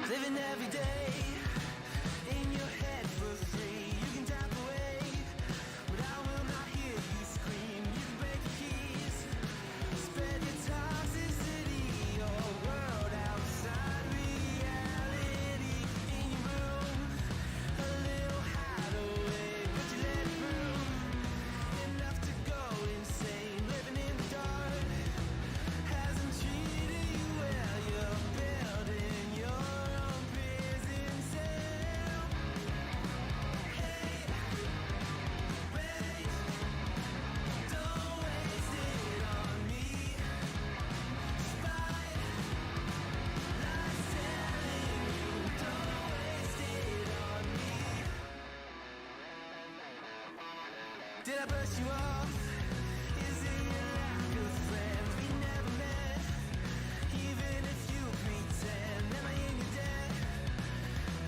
Living every day in your head for free. You can tap away, but I will not hear you scream. You can break the keys, spread your toxicity, your world outside reality. In your room, a little hideaway, but you let it through. Enough to go insane, living in the dark hasn't treated you well. You're building your own prison cell. Hey, wait, don't waste it on me. Spite, lies telling you, don't waste it on me. Did I brush you off? Is it your lack of friends? We never met, even if you pretend. Am I in your debt?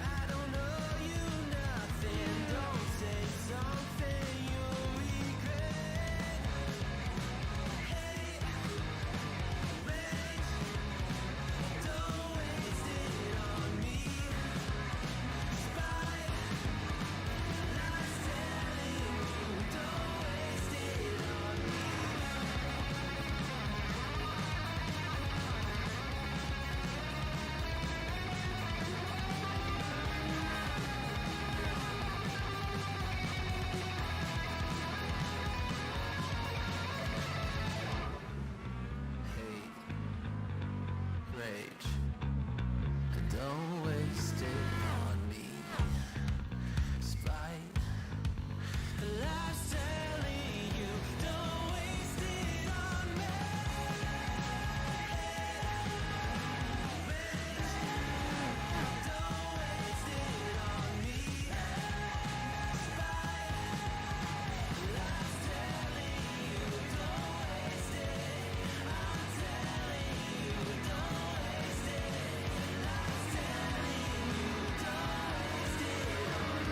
I don't owe you nothing. Don't say something you'll regret. Hey, wait, don't waste it on me. Spite, lies telling you, don't waste it on me. Hate, rage, don't waste it on me. Spite, lies telling you, don't waste it on me. Don't waste it on me. Spite, lies telling you, don't waste it. I'm telling you, don't waste it. Lies telling you, don't waste it on me.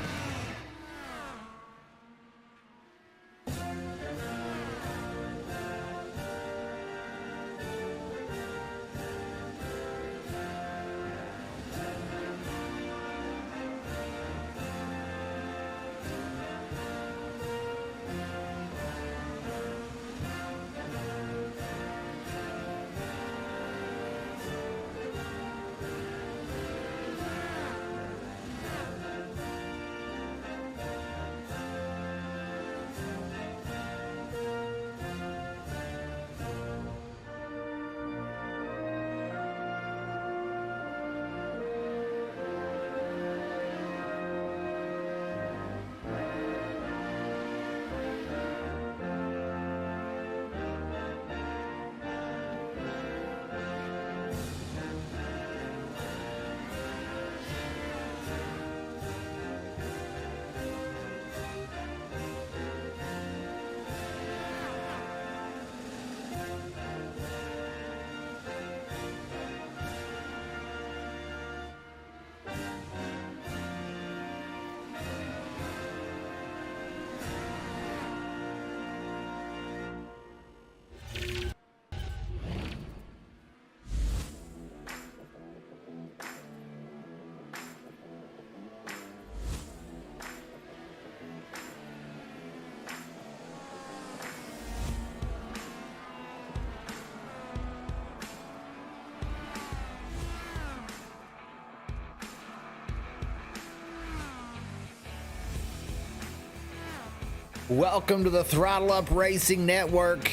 Welcome to the Throttle Up Racing Network.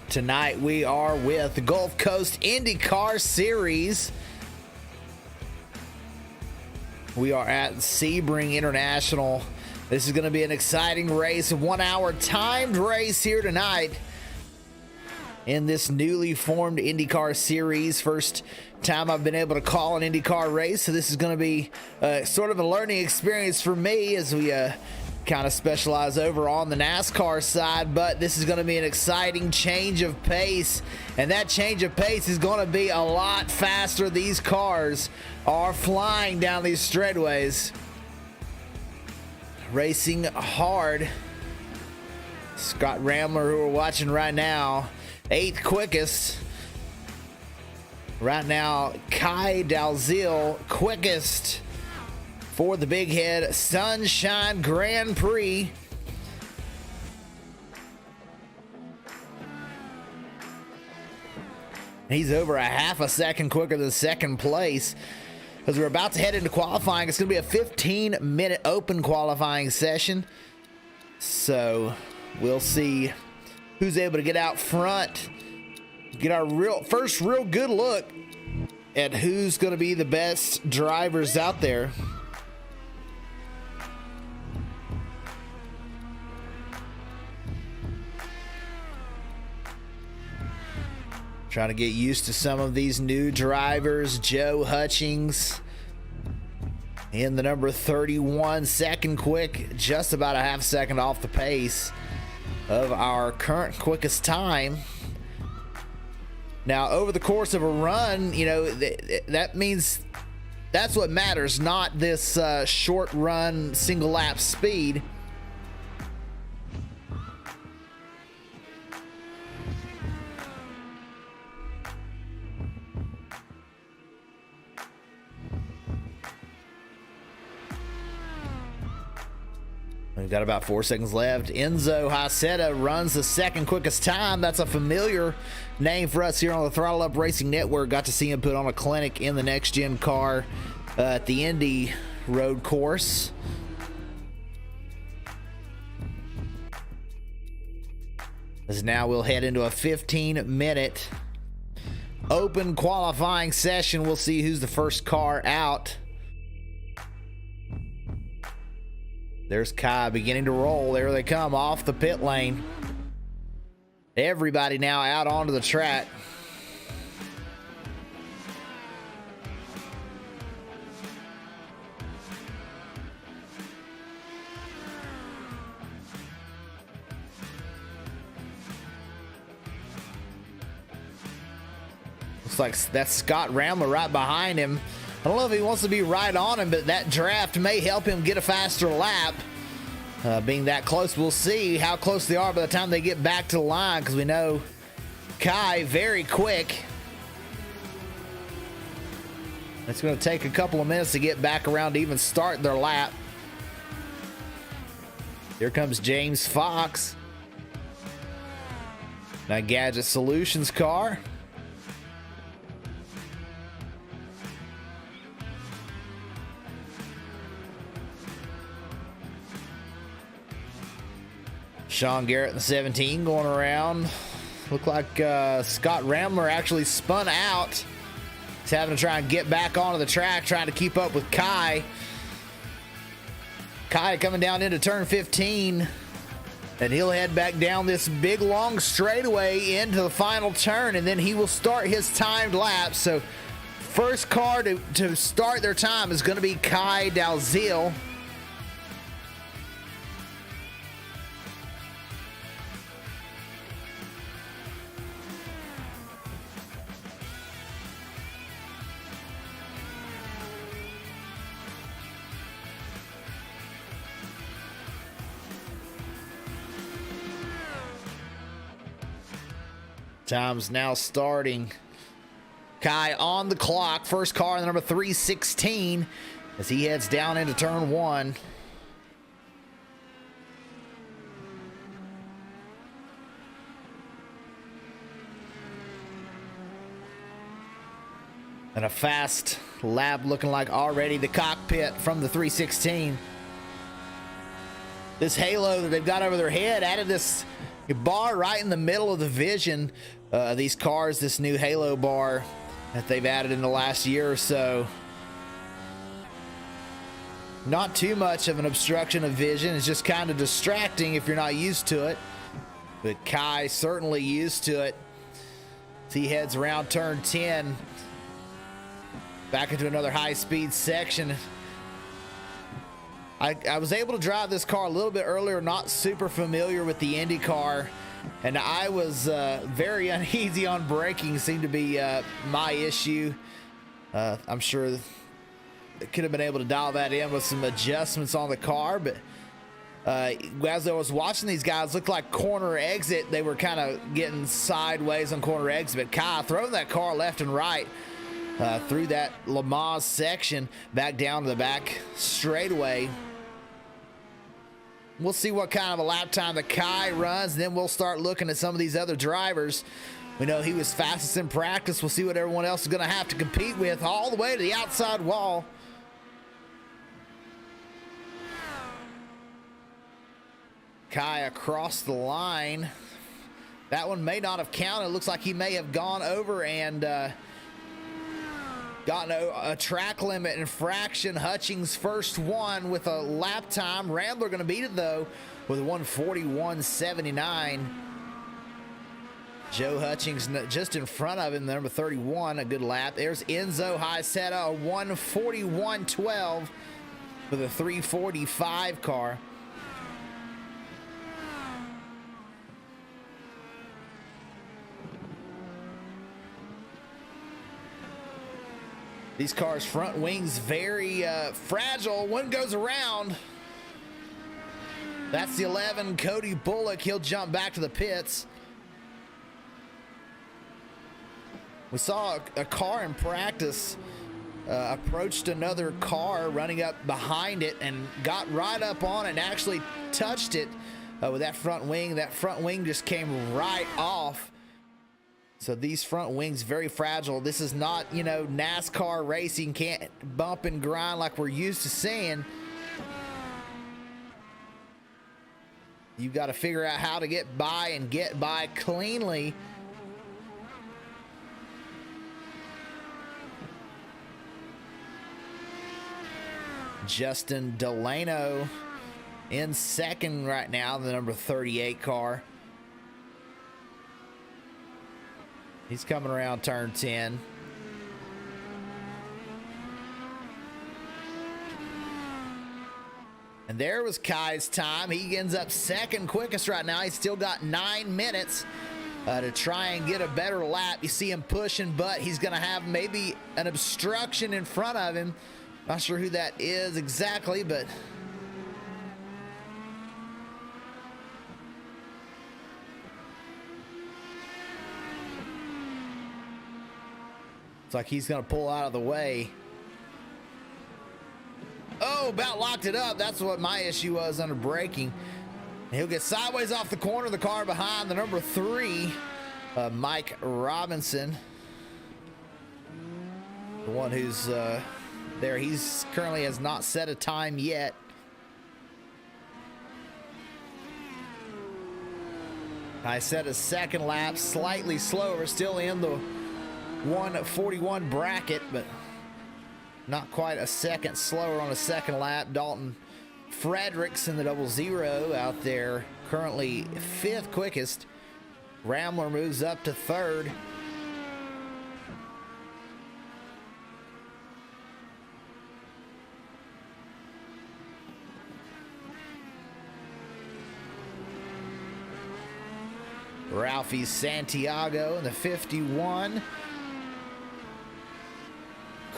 Tonight we are with the Gulf Coast IndyCar Series. We are at Sebring International. This is going to be an exciting race, a 1 hour timed race here tonight in this newly formed IndyCar Series. First time I've been able to call an IndyCar race, so this is going to be sort of a learning experience for me as we kind of specialize over on the NASCAR side, but this is going to be an exciting change of pace, and that change of pace is going to be a lot faster. These cars are flying down these straightaways, racing hard. Scott Ramler, who we're watching right now, 8th quickest. Right now, Kai Dalziel quickest for the Big Head Sunshine Grand Prix. He's over a half a second quicker than second place. As we're about to head into qualifying, it's going to be a 15-minute open qualifying session. So we'll see who's able to get out front, get our first real good look at who's going to be the best drivers out there. Trying to get used to some of these new drivers. Joe Hutchings in the number 31, second quick, just about a half second off the pace of our current quickest time. Now, over the course of a run, you know, that means that's what matters, not this short run, single lap speed. We've got about 4 seconds left. Enzo Haceta runs the second quickest time. That's a familiar name for us here on the Throttle Up Racing Network. Got to see him put on a clinic in the next gen car at the Indy road course. As now we'll head into a 15-minute open qualifying session. We'll see who's the first car out. There's Kai beginning to roll. There they come off the pit lane. Everybody now out onto the track. Looks like that's Scott Ramler right behind him. I don't know if he wants to be right on him, but that draft may help him get a faster lap. Being that close, we'll see how close they are by the time they get back to the line, because we know Kai very quick. It's going to take a couple of minutes to get back around to even start their lap. Here comes James Fox. Now Gadget Solutions car. Sean Garrett in the 17 going around. Looked like Scott Ramler actually spun out. He's having to try and get back onto the track, trying to keep up with Kai. Kai coming down into turn 15. And he'll head back down this big long straightaway into the final turn, and then he will start his timed lap. So first car to start their time is going to be Kai Dalziel. Time's now starting. Kai on the clock. First car in the number 316 as he heads down into turn 1. And a fast lap looking like already the cockpit from the 316. This halo that they've got over their head added this bar right in the middle of the vision. These cars, this new halo bar that they've added in the last year or so. Not too much of an obstruction of vision. It's just kind of distracting if you're not used to it. But Kai certainly used to it. As he heads around turn 10. Back into another high-speed section. I was able to drive this car a little bit earlier, not super familiar with the Indy car, and I was very uneasy on braking. Seemed to be my issue. I'm sure I could have been able to dial that in with some adjustments on the car, but as I was watching these guys, looked like corner exit. They were kind of getting sideways on corner exit, but Kai throwing that car left and right. through that Le Mans section back down to the back straightaway. We'll see what kind of a lap time the Kai runs, and then we'll start looking at some of these other drivers. We know he was fastest in practice. We'll see what everyone else is going to have to compete with all the way to the outside wall. Kai across the line. That one may not have counted. It looks like he may have gone over and gotten a track limit infraction. Hutchings first one with a lap time. Rambler going to beat it though with a 1:41.79. Joe Hutchings just in front of him, number 31, a good lap. There's Enzo Haiseta, a 1:41.12 with a 3:45 car. These cars' front wings very fragile. One goes around. That's the 11, Cody Bullock. He'll jump back to the pits. We saw a car in practice approached another car running up behind it and got right up on it and actually touched it with that front wing. That front wing just came right off. So these front wings very fragile. This is not, you know, NASCAR racing. Can't bump and grind like we're used to seeing. You've got to figure out how to get by and get by cleanly. Justin Delano in second right now, the number 38 car. He's coming around turn 10. And there was Kai's time. He ends up second quickest right now. He's still got 9 minutes to try and get a better lap. You see him pushing, but he's going to have maybe an obstruction in front of him. Not sure who that is exactly, but it's like he's going to pull out of the way. Oh, about locked it up. That's what my issue was under braking. He'll get sideways off the corner of the car behind the number 3, Mike Robinson. The one who's there. He's currently has not set a time yet. I set a second lap, slightly slower, still in the 1:41 bracket, but not quite a second slower on a second lap. Dalton Fredericks in the 00 out there, currently 5th quickest. Rambler moves up to 3rd. Ralphie Santiago in the 51.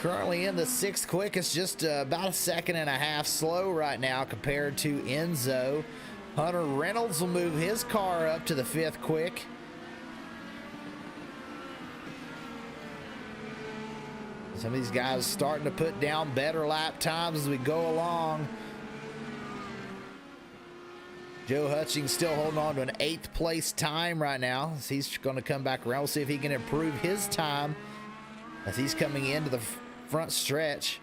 Currently in the 6th quickest, just about a second and a half slow right now compared to Enzo. Hunter Reynolds will move his car up to the 5th quick. Some of these guys starting to put down better lap times as we go along. Joe Hutchings still holding on to an 8th place time right now. As he's going to come back around. We'll see if he can improve his time as he's coming into the front stretch.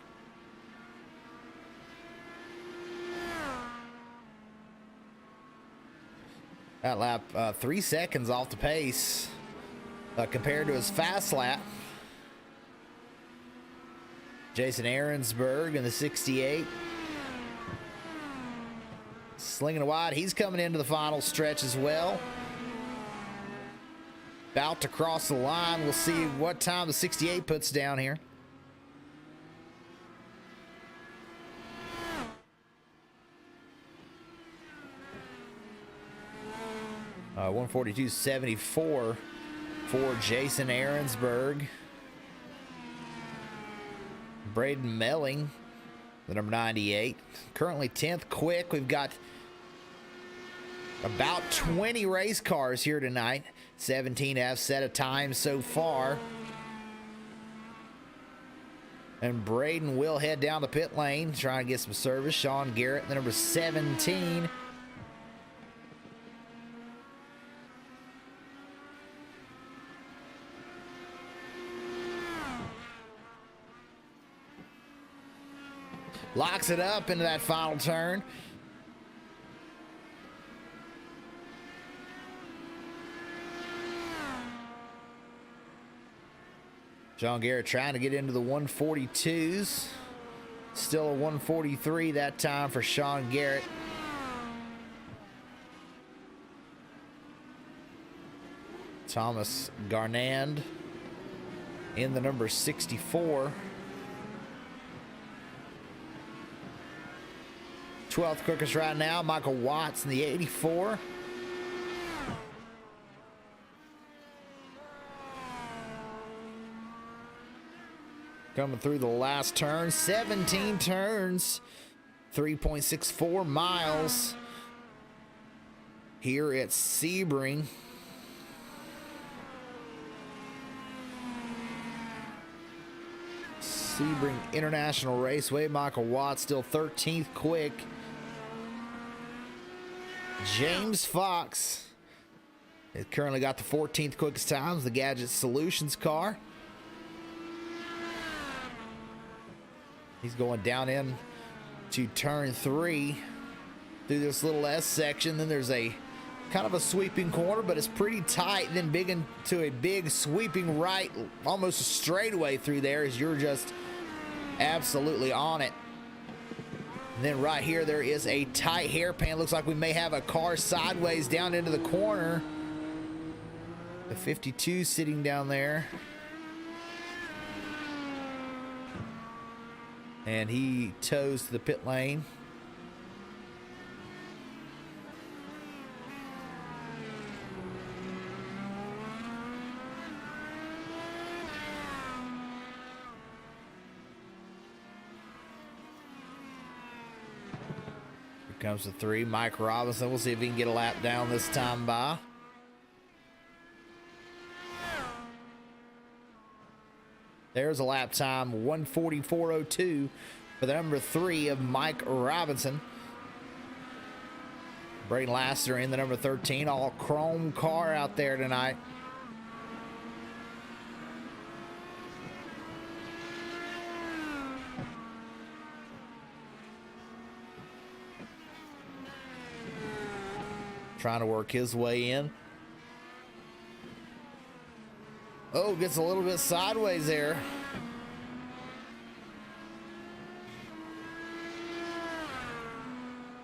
That lap 3 seconds off the pace compared to his fast lap. Jason Ahrensberg in the 68. Slinging it wide. He's coming into the final stretch as well. About to cross the line. We'll see what time the 68 puts down here. Uh, 1:42.74 for Jason Ahrensberg. Braden Melling, the number 98, currently 10th quick. We've got about 20 race cars here tonight. 17 have set a time so far. And Braden will head down the pit lane, trying to get some service. Sean Garrett, the number 17. Locks it up into that final turn. Sean Garrett trying to get into the 142s. Still a 143 that time for Sean Garrett. Thomas Garnand in the number 64. 12th quickest right now, Michael Watts in the 84. Coming through the last turn, 17 turns, 3.64 miles here at Sebring. Sebring International Raceway. Michael Watts still 13th quick. James Fox has currently got the 14th quickest times, the Gadget Solutions car. He's going down in to turn 3 through this little S section. Then there's a kind of a sweeping corner, but it's pretty tight. And then big into a big sweeping right, almost a straightaway through there as you're just absolutely on it. And then right here, there is a tight hairpin. Looks like we may have a car sideways down into the corner. The 52 sitting down there. And he toes to the pit lane. Here comes the 3, Mike Robinson. We'll see if he can get a lap down this time by. There's a lap time, 1:44.02 for the number 3 of Mike Robinson. Braden Lassiter in the number 13, all chrome car out there tonight. Trying to work his way in. Oh, gets a little bit sideways there.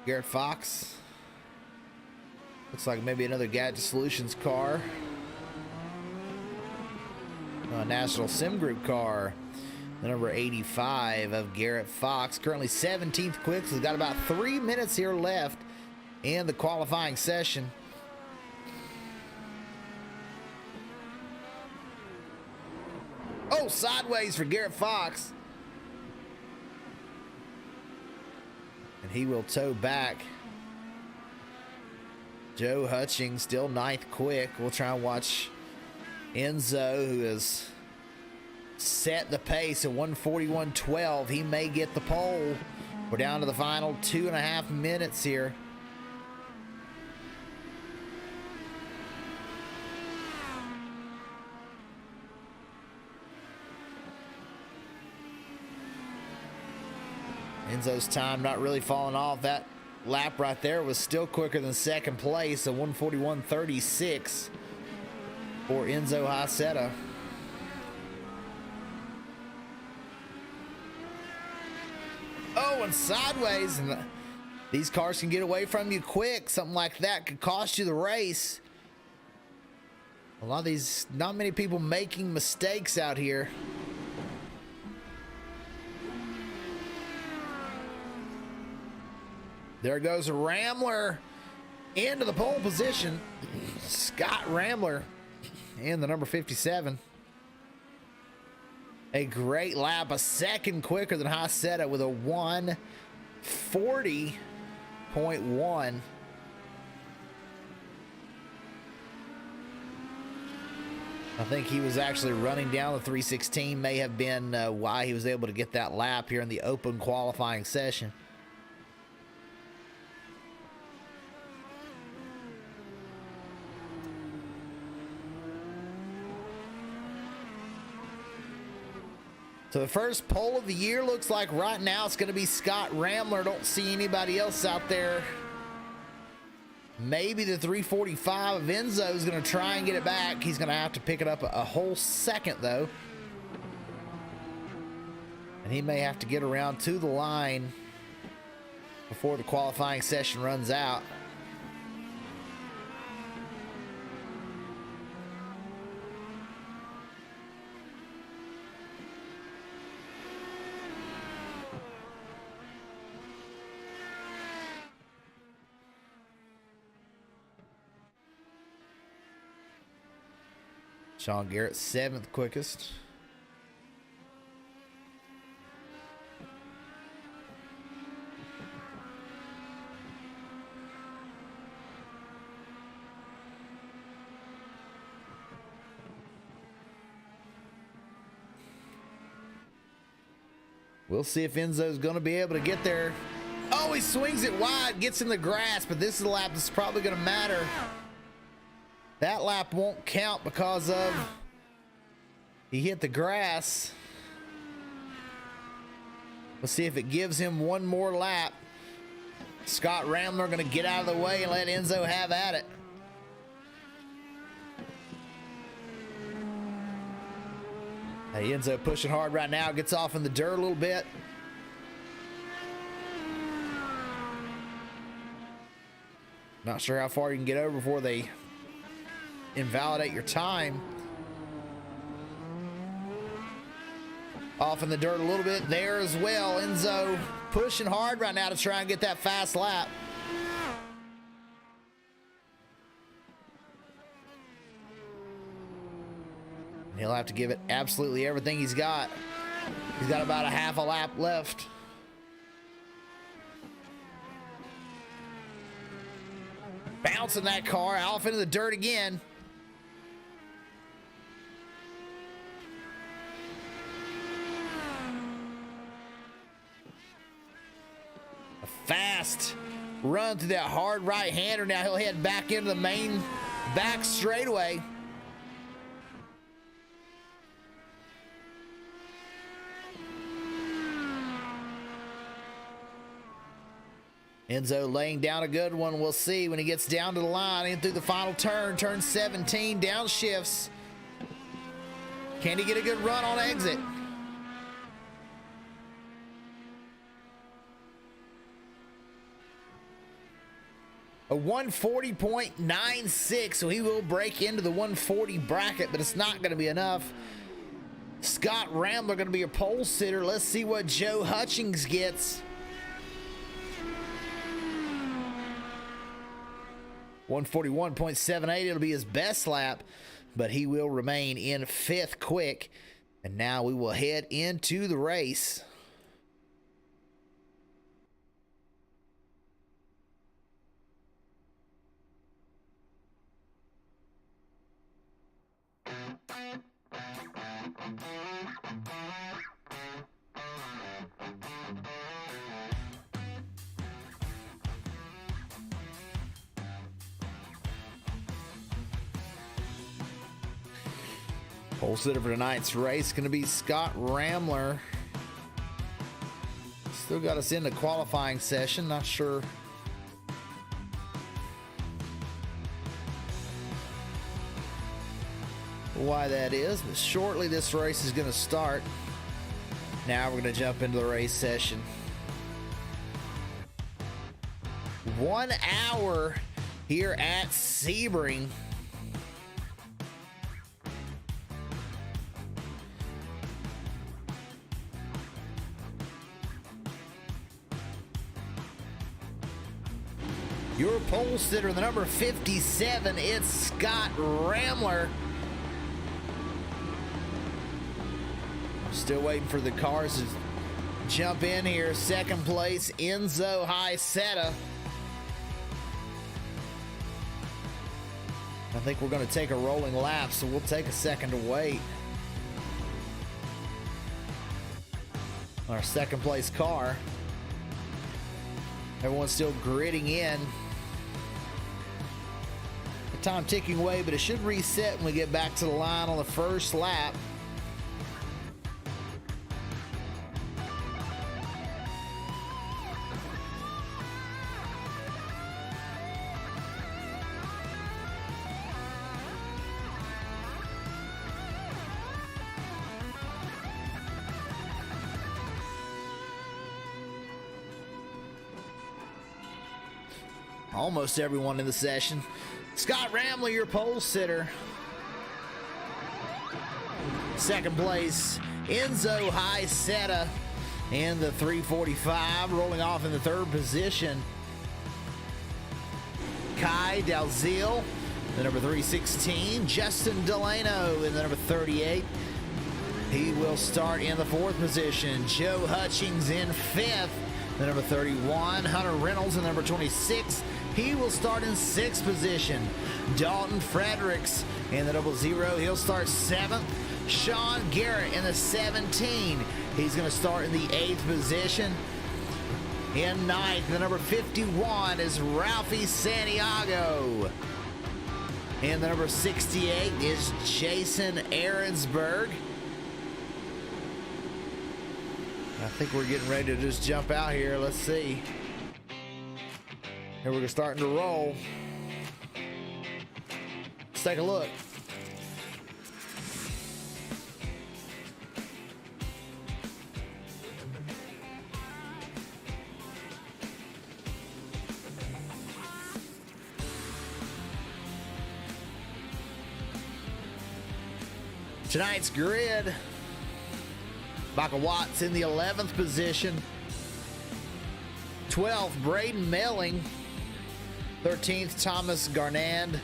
Garrett Fox. Looks like maybe another Gadget Solutions car. A National Sim Group car. The number 85 of Garrett Fox. Currently 17th quick. So he's got about 3 minutes here left in the qualifying session. Oh, sideways for Garrett Fox. And he will tow back. Joe Hutchings still 9th quick. We'll try and watch Enzo, who has set the pace at 1:41.12. He may get the pole. We're down to the final 2.5 minutes here. Enzo's time not really falling off. That lap right there was still quicker than second place, a 1:41.36 for Enzo Haceta. Oh, and sideways, and these cars can get away from you quick. Something like that could cost you the race. A lot of these, not many people making mistakes out here. There goes Ramler into the pole position. Scott Ramler in the number 57. A great lap, a second quicker than Haceta with a 1:40.1. I think he was actually running down the 316, may have been why he was able to get that lap here in the open qualifying session. So the first pole of the year looks like right now it's going to be Scott Ramler. Don't see anybody else out there. Maybe the 345 of Enzo is going to try and get it back. He's going to have to pick it up a whole second, though. And he may have to get around to the line before the qualifying session runs out. Sean Garrett, 7th quickest. We'll see if Enzo's going to be able to get there. Oh, he swings it wide, gets in the grass, but this is a lap that's probably going to matter. That lap won't count because of he hit the grass. We'll see if it gives him one more lap. Scott Ramler going to get out of the way and let Enzo have at it. Hey, Enzo pushing hard right now. Gets off in the dirt a little bit. Not sure how far you can get over before they invalidate your time. Off in the dirt a little bit there as well. Enzo pushing hard right now to try and get that fast lap. He'll have to give it absolutely everything he's got. He's got about a half a lap left. Bouncing that car off into the dirt again. A fast run through that hard right-hander. Now he'll head back into the main back straightaway. Enzo laying down a good one. We'll see when he gets down to the line in through the final turn. Turn 17, downshifts. Can he get a good run on exit? A 140.96, so he will break into the 140 bracket, but it's not going to be enough. Scott Ramler going to be a pole sitter. Let's see what Joe Hutchings gets. 141.78, it'll be his best lap, but he will remain in 5th quick. And now we will head into the race. Pole sitter for tonight's race going to be Scott Ramler. Still got us in the qualifying session. Not sure why that is, but shortly this race is going to start. Now we're going to jump into the race session. 1 hour here at Sebring. Your pole sitter, the number 57, it's Scott Ramler. I'm still waiting for the cars to jump in here. 2nd place, Enzo Haiseta. I think we're going to take a rolling lap, so we'll take a second to wait. Our second place car. Everyone's still gritting in. The time ticking away, but it should reset when we get back to the line on the first lap. Almost everyone in the session. Scott Ramley, your pole sitter. Second place, Enzo Haiseta in the 345, rolling off in the third position. Kai Dalziel, the number 316. Justin Delano in the number 38. He will start in the fourth position. Joe Hutchings in fifth, the number 31. Hunter Reynolds in the number 26. He will start in sixth position. Dalton Fredericks in the 00. He'll start seventh. Sean Garrett in the 17. He's going to start in the eighth position. In ninth, the number 51 is Ralphie Santiago. And the number 68 is Jason Ahrensberg. I think we're getting ready to just jump out here. Let's see. Here we're starting to roll. Let's take a look. Tonight's grid. Michael Watts in the 11th position. 12th, Braden Melling. 13th, Thomas Garnand.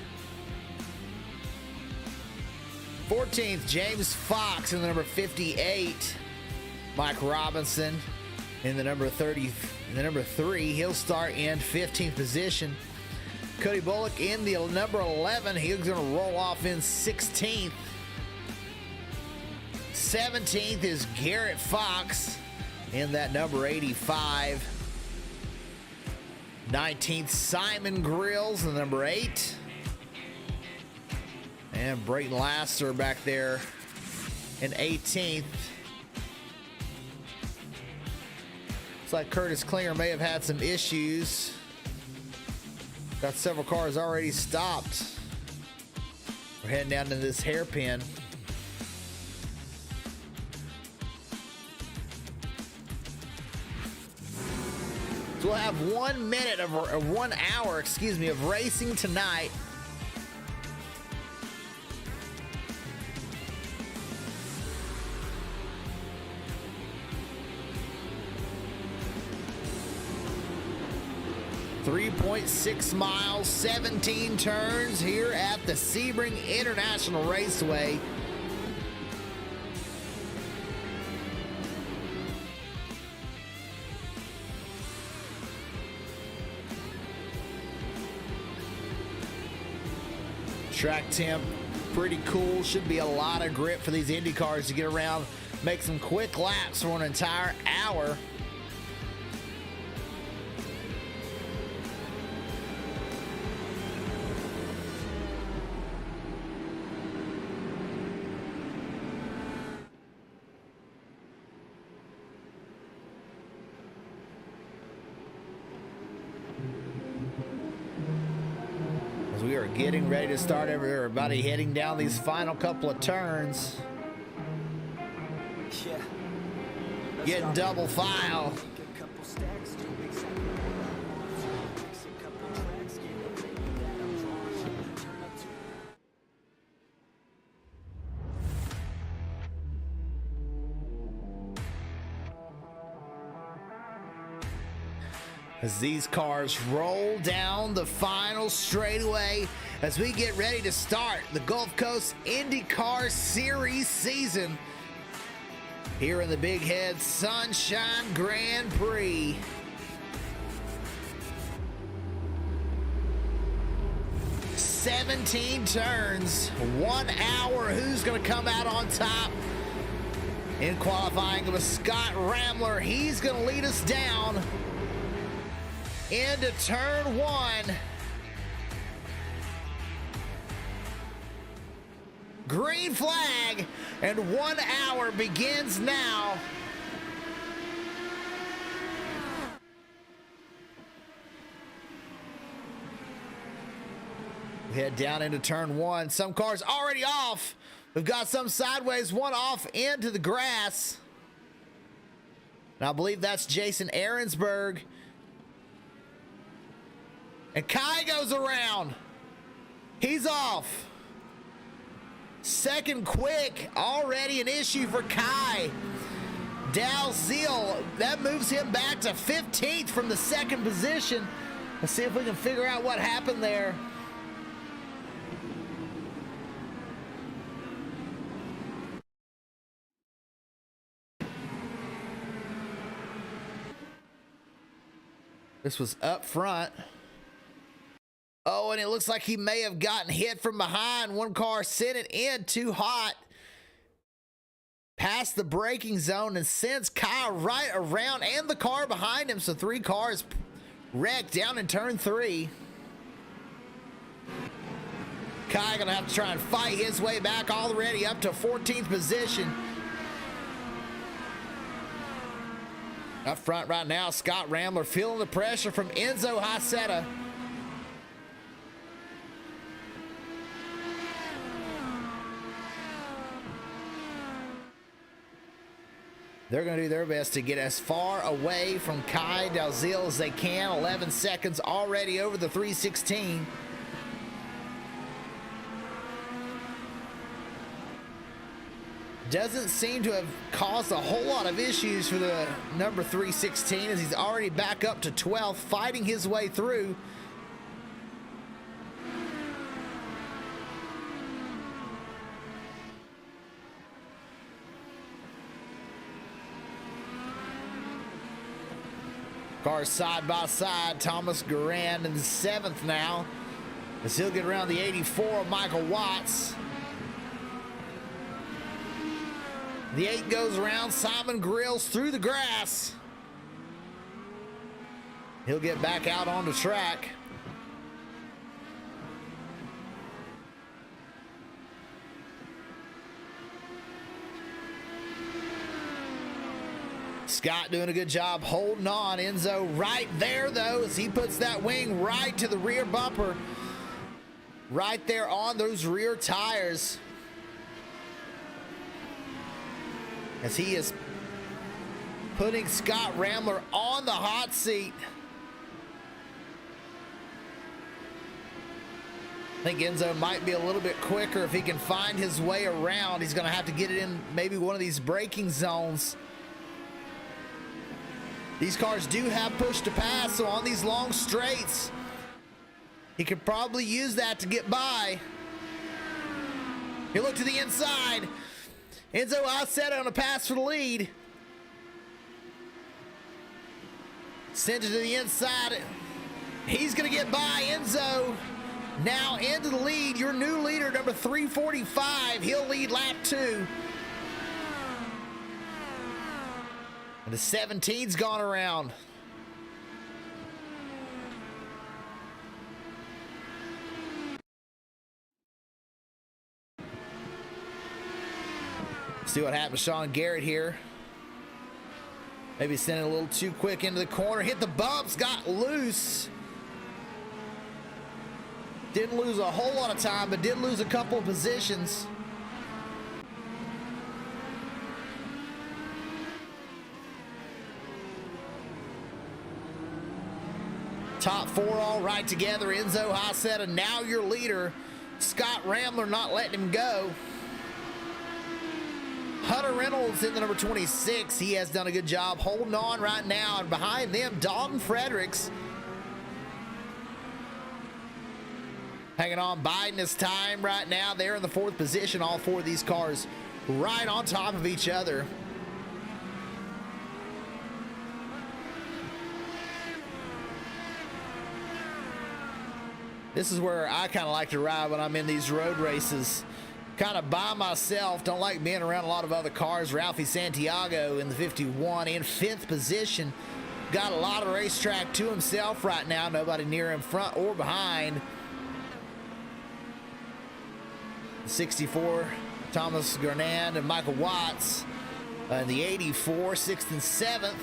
14th, James Fox in the number 58. Mike Robinson in the number 30, in the number 3. He'll start in 15th position. Cody Bullock in the number 11. He's going to roll off in 16th. 17th is Garrett Fox in that number 85. 19th, Simon Grills in the number 8. And Brayton Lasser back there in 18th. Looks like Curtis Klinger may have had some issues. Got several cars already stopped. We're heading down to this hairpin. So we'll have 1 minute of, or 1 hour, excuse me, of racing tonight. .6 miles, 17 turns here at the Sebring International Raceway. Track temp, pretty cool. Should be a lot of grip for these Indy cars to get around, make some quick laps for an entire hour. We are getting ready to start everybody heading down these final couple of turns. Getting double file. As these cars roll down the final straightaway as we get ready to start the Gulf Coast IndyCar Series season here in the Big Head Sunshine Grand Prix. 17 turns, 1 hour. Who's going to come out on top? In qualifying, it was Scott Ramler. He's going to lead us down into turn 1. Green flag, and 1 hour begins now. We head down into turn 1. Some cars already off. We've got some sideways, one off into the grass. And I believe that's Jason Ahrensberg. And Kai goes around. He's off. Second quick, already an issue for Kai. Dalziel, that moves him back to 15th from the second position. Let's see if we can figure out what happened there. This was up front. Oh, and it looks like he may have gotten hit from behind. One car sent it in too hot. Past the braking zone and sends Kyle right around and the car behind him. So 3 cars wrecked down in turn 3. Kai gonna have to try and fight his way back already up to 14th position. Up front right now, Scott Ramler feeling the pressure from Enzo Haceta. They're going to do their best to get as far away from Kai Dalziel as they can. 11 seconds already over the 316. Doesn't seem to have caused a whole lot of issues for the number 316 as he's already back up to 12th, fighting his way through. Cars side by side. Thomas Garand in the 7th now, as he'll get around the 84 of Michael Watts. The 8 goes around. Simon Grills through the grass. He'll get back out on the track. Scott doing a good job holding on. Enzo right there, though, as he puts that wing right to the rear bumper. Right there on those rear tires. As he is putting Scott Ramler on the hot seat. I think Enzo might be a little bit quicker if he can find his way around. He's going to have to get it in maybe one of these braking zones. These cars do have push to pass, so on these long straights, he could probably use that to get by. He looked to the inside. Enzo Haceta on a pass for the lead. Sends it to the inside. He's going to get by. Enzo now into the lead. Your new leader, number 345. He'll lead lap 2. And the 17's gone around. See what happened to Sean Garrett here. Maybe sending a little too quick into the corner. Hit the bumps, got loose. Didn't lose a whole lot of time, but did lose a couple of positions. Top 4 all right together. Enzo Haceta now your leader. Scott Ramler not letting him go. Hunter Reynolds in the number 26. He has done a good job holding on right now. And behind them, Dalton Fredericks. Hanging on, biding his time right now. They're in the 4th position. All 4 of these cars right on top of each other. This is where I kind of like to ride when I'm in these road races. Kind of by myself. Don't like being around a lot of other cars. Ralphie Santiago in the 51 in 5th position. Got a lot of racetrack to himself right now. Nobody near him front or behind. 64, Thomas Gernand and Michael Watts. The 84, 6th and 7th.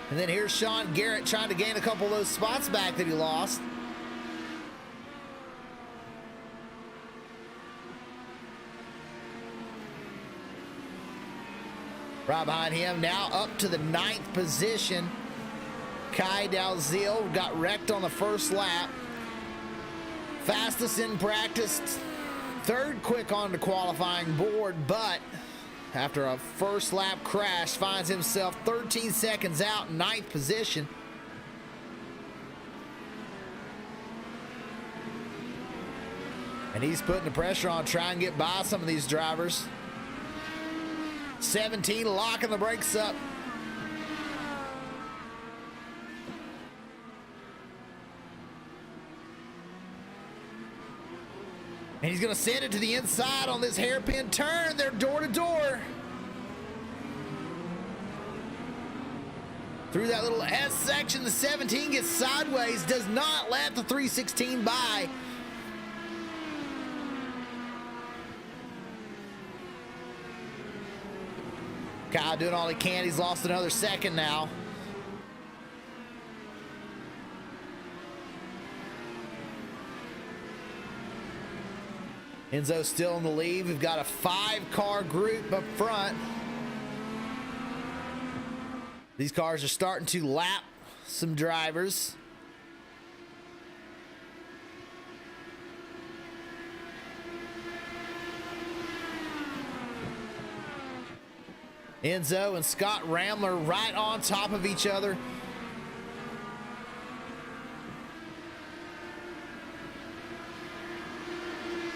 And then here's Sean Garrett trying to gain a couple of those spots back that he lost. Right behind him, now up to the 9th position. Kai Dalziel got wrecked on the first lap. Fastest in practice, 3rd quick on the qualifying board, but after a first lap crash, finds himself 13 seconds out, 9th position. And he's putting the pressure on, trying to get by some of these drivers. 17 locking the brakes up. And he's going to send it to the inside on this hairpin turn. They're door to door. Through that little S section, the 17 gets sideways, does not let the 316 by. Kyle doing all he can. He's lost another second now. Enzo still in the lead. We've got a 5-car group up front. These cars are starting to lap some drivers. Enzo and Scott Ramler right on top of each other.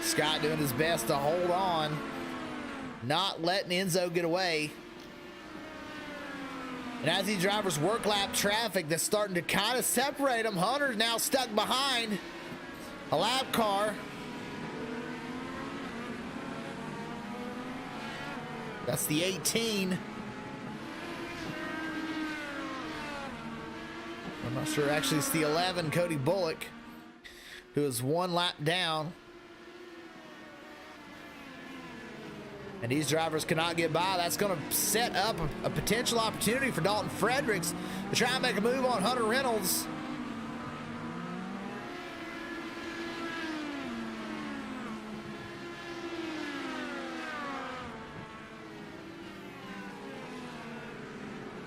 Scott doing his best to hold on, not letting Enzo get away. And as these drivers work lap traffic, that's starting to kind of separate them. Hunter's now stuck behind a lap car. That's the 18. I'm not sure. Actually, it's the 11, Cody Bullock, who is 1 lap down. And these drivers cannot get by. That's going to set up a potential opportunity for Dalton Fredericks to try and make a move on Hunter Reynolds.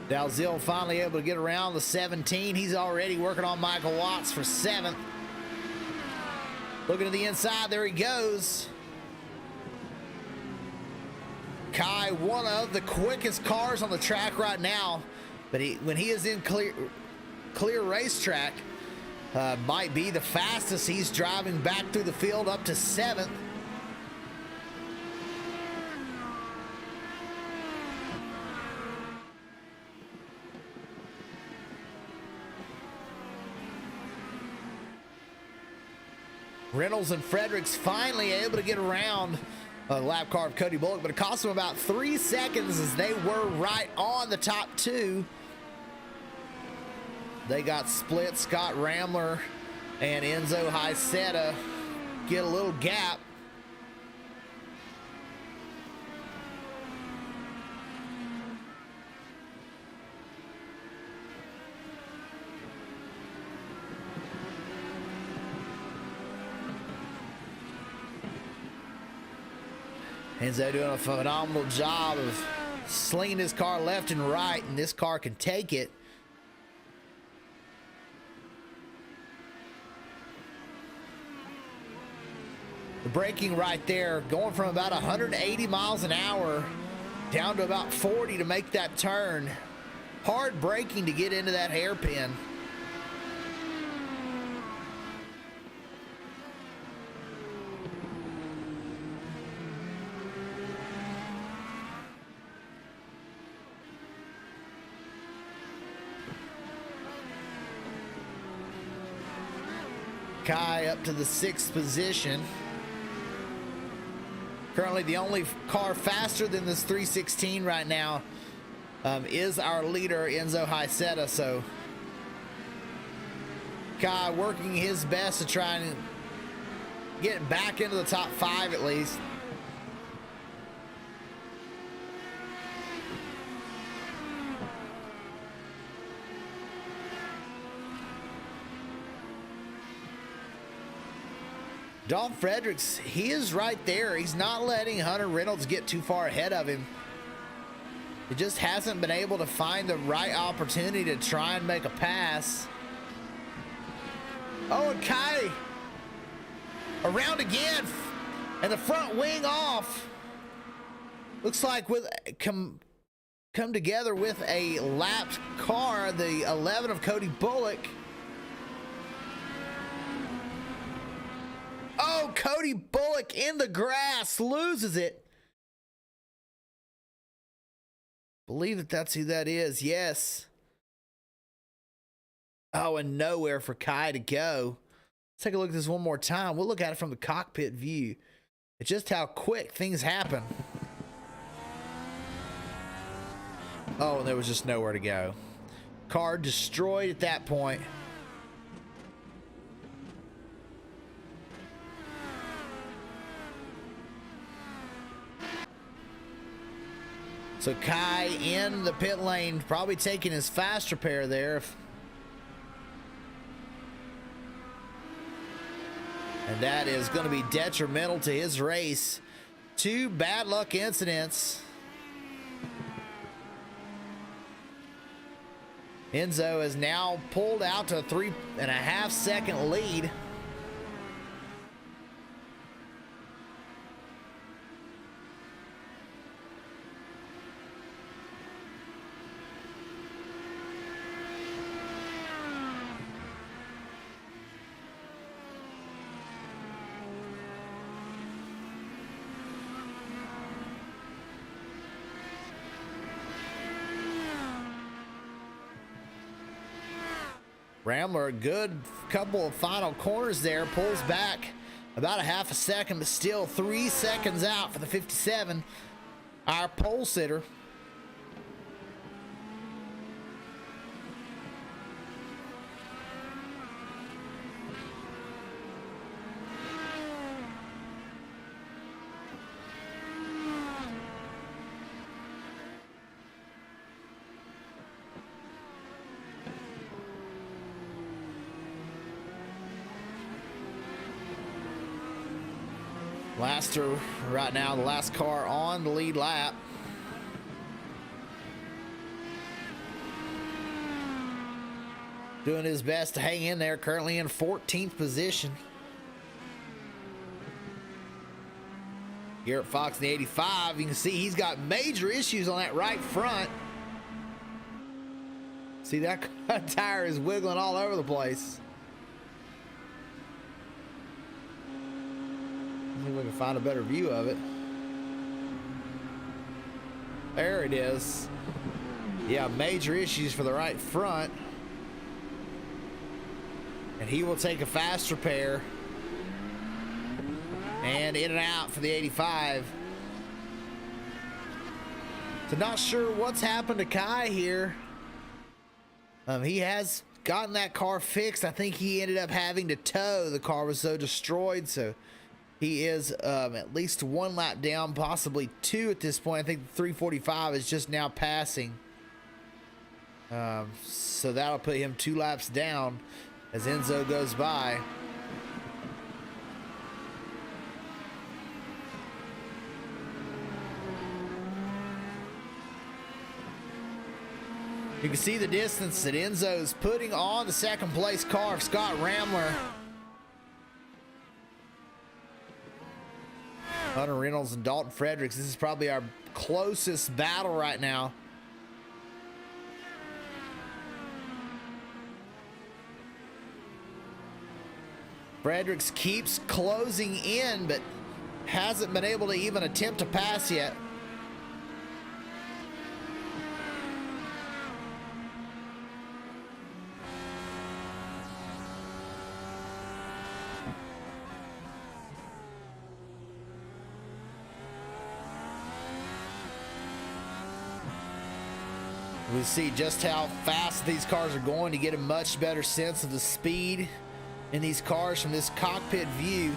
Dalziel finally able to get around the 17. He's already working on Michael Watts for 7th. Looking to the inside, there he goes. Kai, one of the quickest cars on the track right now, but when he is in clear racetrack, might be the fastest. He's driving back through the field up to 7th. Reynolds and Fredericks finally able to get around a lap car of Cody Bullock, but it cost them about 3 seconds as they were right on the top 2. They got split. Scott Ramler and Enzo Haiseta get a little gap. Enzo doing a phenomenal job of slinging his car left and right, and this car can take it. The braking right there, going from about 180 miles an hour down to about 40 to make that turn. Hard braking to get into that hairpin. Kai up to the 6th position. Currently the only car faster than this 316 right now is our leader, Enzo Haiseta. So Kai working his best to try and get back into the top 5 at least. Dalton Fredericks, he is right there. He's not letting Hunter Reynolds get too far ahead of him. He just hasn't been able to find the right opportunity to try and make a pass. Oh, and Kai around again, and the front wing off. Looks like with come together with a lapped car, the 11 of Cody Bullock. Oh, Cody Bullock in the grass, loses it. Believe that's who that is, yes. Oh, and nowhere for Kai to go. Let's take a look at this one more time. We'll look at it from the cockpit view. It's just how quick things happen. Oh, and there was just nowhere to go. Car destroyed at that point. So Kai in the pit lane, probably taking his fast repair there. And that is going to be detrimental to his race. 2 bad luck incidents. Enzo has now pulled out to a 3.5 second lead. Rambler, a good couple of final corners there, pulls back about a half a second, but still 3 seconds out for the 57, our pole sitter. Laster right now, the last car on the lead lap. Doing his best to hang in there, currently in 14th position. Garrett Fox in the 85, you can see he's got major issues on that right front. See, that tire is wiggling all over the place. See if we can find a better view of it. There it is. Yeah, major issues for the right front. And he will take a fast repair. And in and out for the 85. So not sure what's happened to Kai here. He has gotten that car fixed. I think he ended up having to tow. The car was so destroyed, so he is at least 1 lap down, possibly 2 at this point. I think the 345 is just now passing. So that'll put him 2 laps down as Enzo goes by. You can see the distance that Enzo's putting on the second place car of Scott Rambler. Hunter Reynolds and Dalton Fredericks. This is probably our closest battle right now. Fredericks keeps closing in, but hasn't been able to even attempt to pass yet. We see just how fast these cars are going to get a much better sense of the speed in these cars from this cockpit view.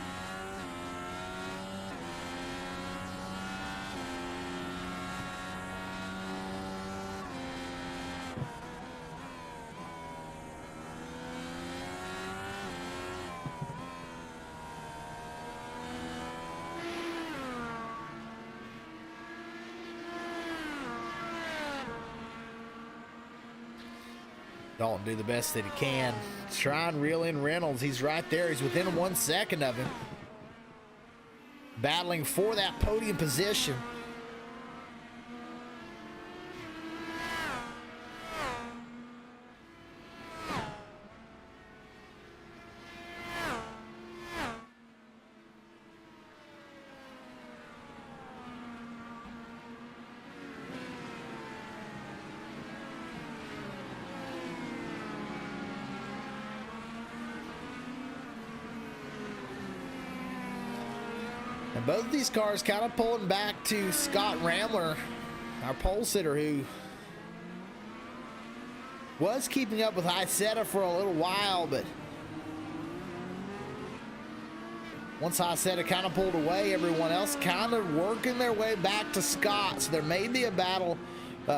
Dalton do the best that he can. Try and reel in Reynolds. He's right there. He's within 1 second of him. Battling for that podium position. And both of these cars kind of pulling back to Scott Ramler, our pole sitter, who was keeping up with Hyseta for a little while, but once Hyseta kind of pulled away, everyone else kind of working their way back to Scott. So there may be a battle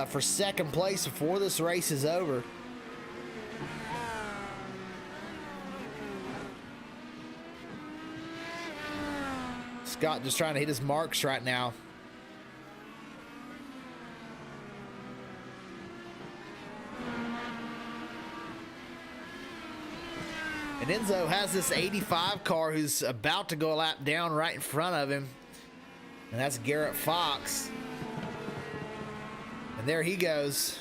for second place before this race is over. Scott just trying to hit his marks right now. And Enzo has this 85 car who's about to go a lap down right in front of him. And that's Garrett Fox. And there he goes.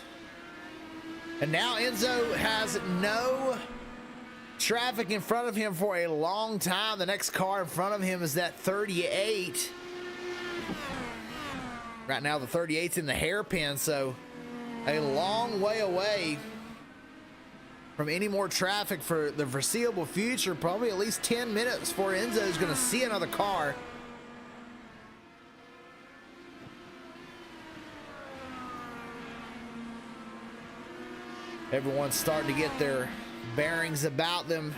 And now Enzo has no traffic in front of him for a long time. The next car in front of him is that 38. Right now the 38's in the hairpin, so a long way away from any more traffic for the foreseeable future. Probably at least 10 minutes before Enzo's going to see another car. Everyone's starting to get their bearings about them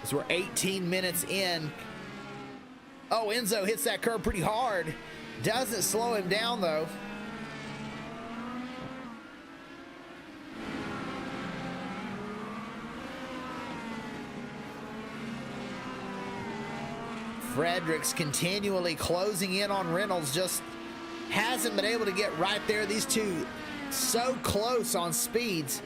as we're 18 minutes in. Oh, Enzo hits that curb pretty hard. Doesn't slow him down though. Fredericks continually closing in on Reynolds, just hasn't been able to get right there. These two so close on speeds.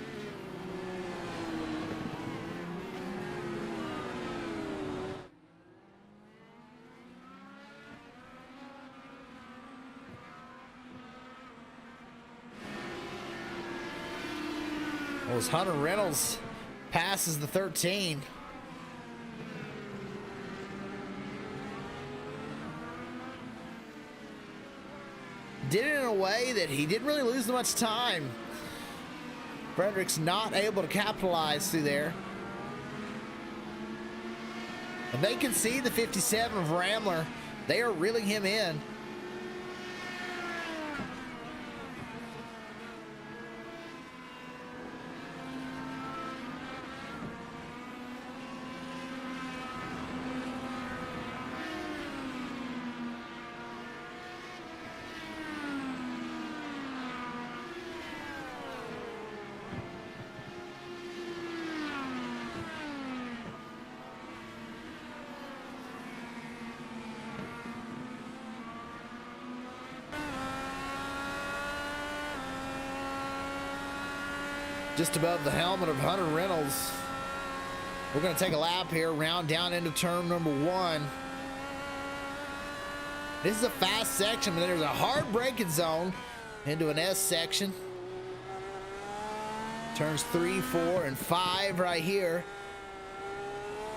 Well, as Hunter Reynolds passes the 13. Did it in a way that he didn't really lose much time. Fredericks not able to capitalize through there. And they can see the 57 of Ramler. They are reeling him in. Just above the helmet of Hunter Reynolds. We're going to take a lap here, round down into turn number 1. This is a fast section, but there's a hard braking zone into an S section. Turns 3, 4, and 5 right here.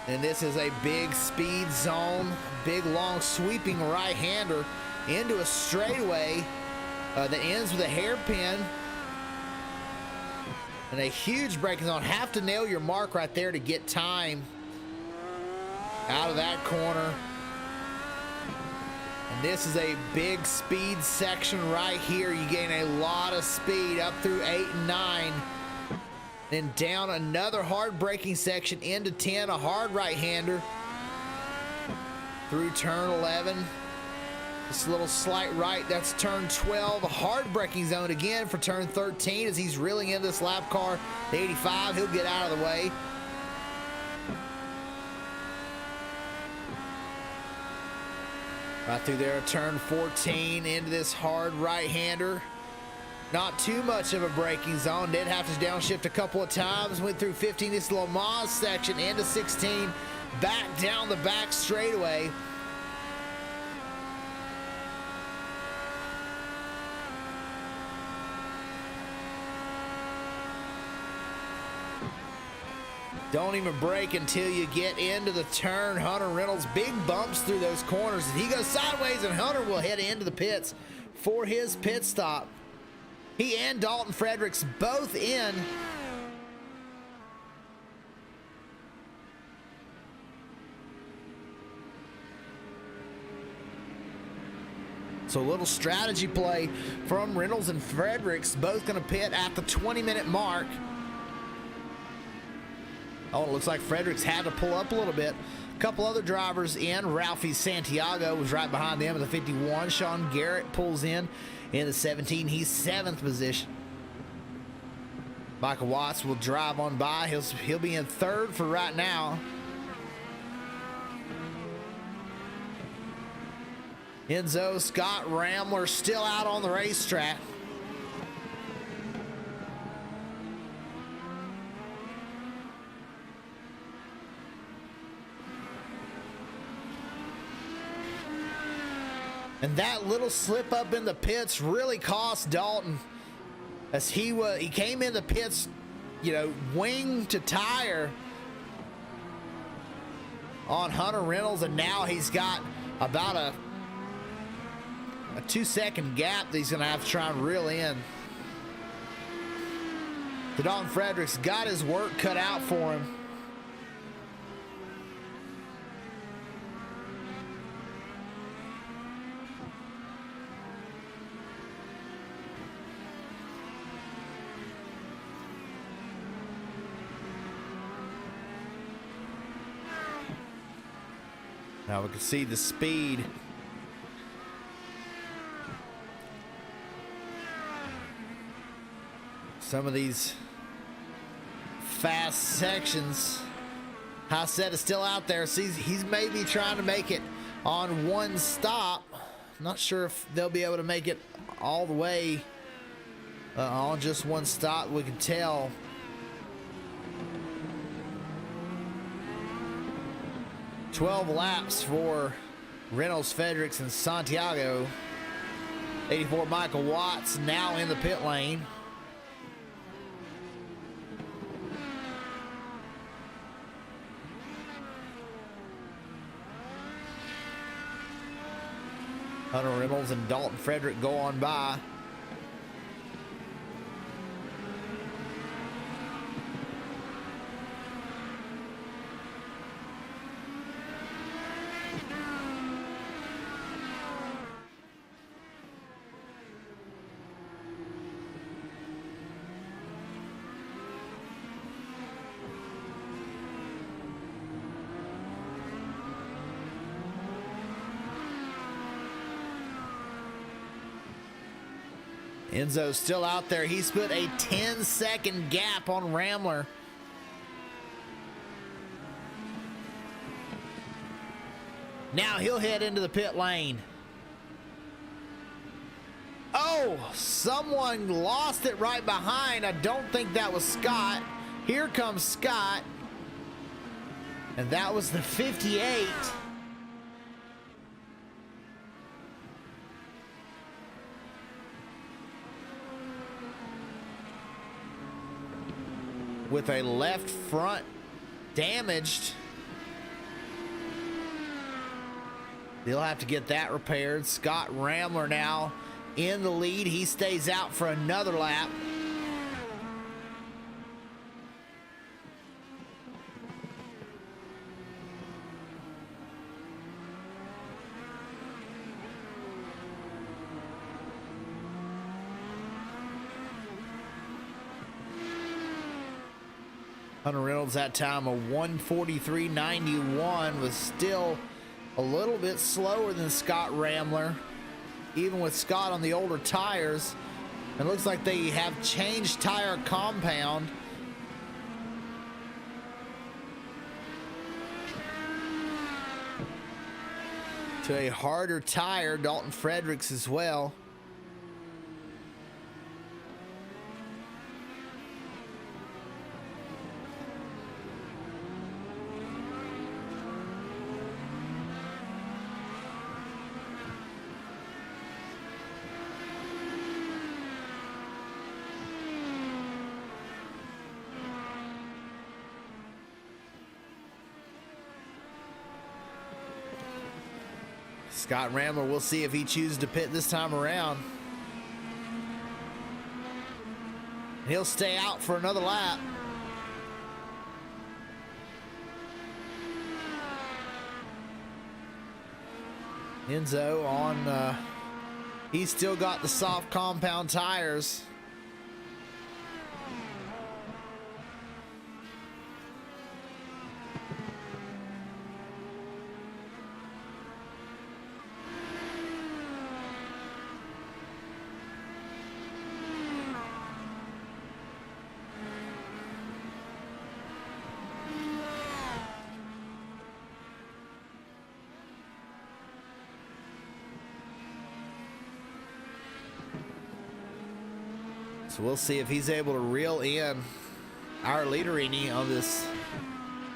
And this is a big speed zone, big long sweeping right-hander into a straightaway that ends with a hairpin. And a huge braking zone. Have to nail your mark right there to get time out of that corner. And this is a big speed section right here. You gain a lot of speed up through 8 and 9. Then down another hard braking section into 10, a hard right-hander. Through turn 11. This little slight right, that's turn 12. A hard braking zone again for turn 13 as he's reeling in this lap car. The 85, he'll get out of the way. Right through there, turn 14 into this hard right-hander. Not too much of a braking zone. Did have to downshift a couple of times. Went through 15, this Le Mans section into 16. Back down the back straightaway. Don't even brake until you get into the turn. Hunter Reynolds, big bumps through those corners. He goes sideways and Hunter will head into the pits for his pit stop. He and Dalton Fredericks both in. So a little strategy play from Reynolds and Fredericks, both going to pit at the 20-minute mark. Oh, it looks like Fredericks had to pull up a little bit. A couple other drivers in. Ralphie Santiago was right behind them at the 51. Sean Garrett pulls in the 17. He's 7th position. Michael Watts will drive on by. He'll be in 3rd for right now. Enzo Scott Ramler still out on the racetrack. And that little slip up in the pits really cost Dalton, as he came in the pits, you know, wing to tire on Hunter Reynolds, and now he's got about a 2-second gap that he's going to have to try and reel in. The Dalton Fredericks got his work cut out for him. Now we can see the speed. Some of these fast sections. Hassett is still out there. So he's maybe trying to make it on one stop. Not sure if they'll be able to make it all the way on just one stop. We can tell. "12 laps for Reynolds, Fredericks, and Santiago." 84 Michael Watts now in the pit lane. Hunter Reynolds and Dalton Frederick go on by. Enzo's still out there. He's put a 10-second gap on Ramler. Now he'll head into the pit lane. Oh, someone lost it right behind. I don't think that was Scott. Here comes Scott. And that was the 58. With a left front damaged. They'll have to get that repaired. Scott Ramler now in the lead. He stays out for another lap. Hunter Reynolds that time a 1:43.91 was still a little bit slower than Scott Rambler, even with Scott on the older tires. It looks like they have changed tire compound. To a harder tire, Dalton Fredericks as well. Scott Rambler, we'll see if he chooses to pit this time around. He'll stay out for another lap. Enzo on, he's still got the soft compound tires. So we'll see if he's able to reel in our leader Indy on this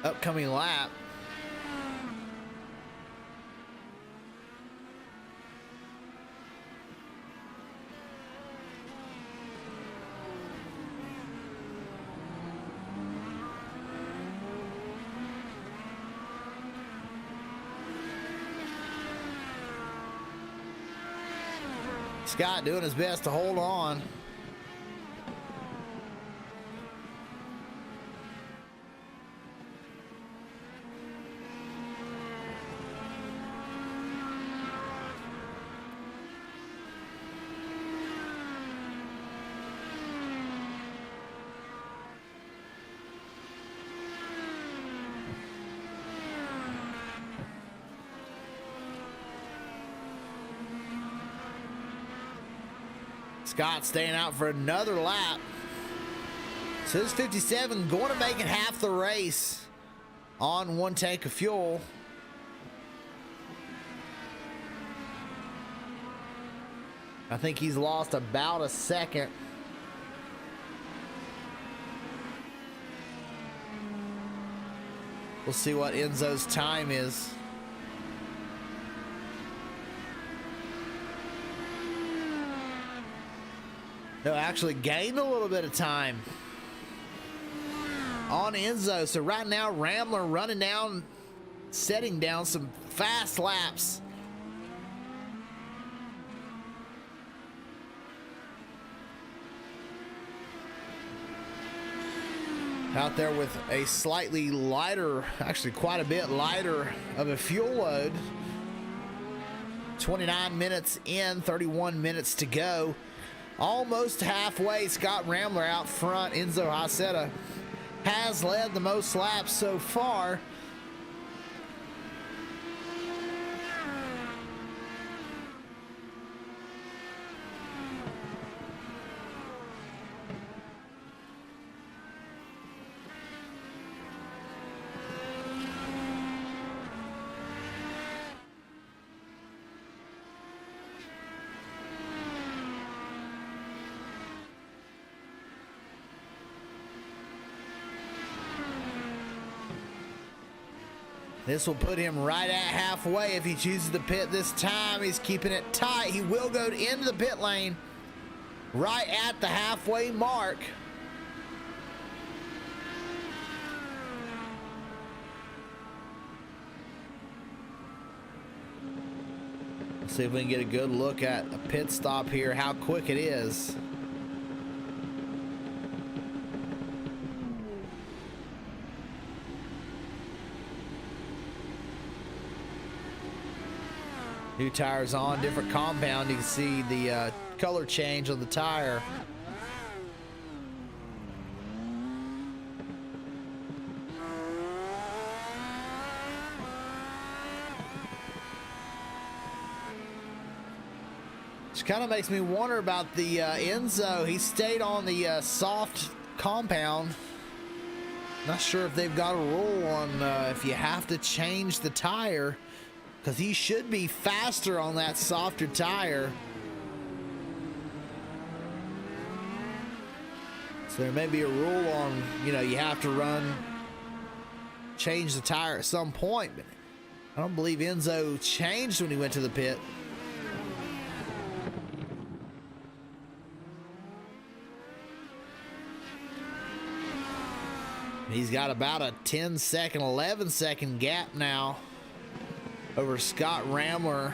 upcoming lap. Scott doing his best to hold on. Scott staying out for another lap. So this 57 going to make it half the race on one tank of fuel. I think he's lost about a second. We'll see what Enzo's time is. No, actually gained a little bit of time on Enzo. So right now, Rambler running down, setting down some fast laps. Out there with a slightly lighter, actually quite a bit lighter of a fuel load. 29 minutes in, 31 minutes to go. Almost halfway, Scott Rambler out front. Enzo Haceta has led the most laps so far. This will put him right at halfway if he chooses to pit this time. He's keeping it tight. He will go into the pit lane right at the halfway mark. Let's see if we can get a good look at a pit stop here, how quick it is. New tires on, different compound. You can see the color change on the tire. Which kind of makes me wonder about the Enzo. He stayed on the soft compound. Not sure if they've got a rule on if you have to change the tire, because he should be faster on that softer tire. So there may be a rule on, you know, you have to change the tire at some point, but I don't believe Enzo changed when he went to the pit. He's got about a 10-second, 11-second gap now over Scott Ramler.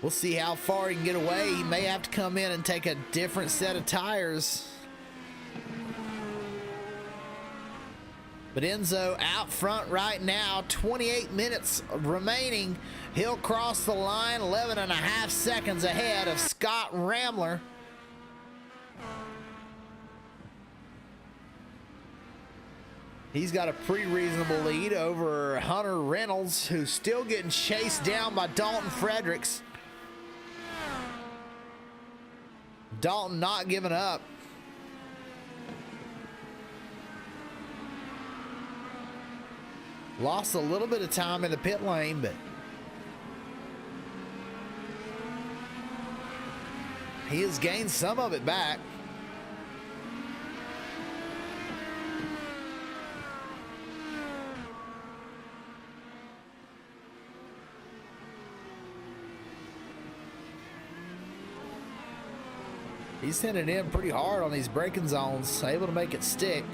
We'll see how far he can get away. He may have to come in and take a different set of tires. But Enzo out front right now, 28 minutes remaining. He'll cross the line 11 and a half seconds ahead of Scott Ramler. He's got a pretty reasonable lead over Hunter Reynolds, who's still getting chased down by Dalton Fredericks. Dalton not giving up. Lost a little bit of time in the pit lane, but he has gained some of it back. He's hitting it in pretty hard on these braking zones, able to make it stick.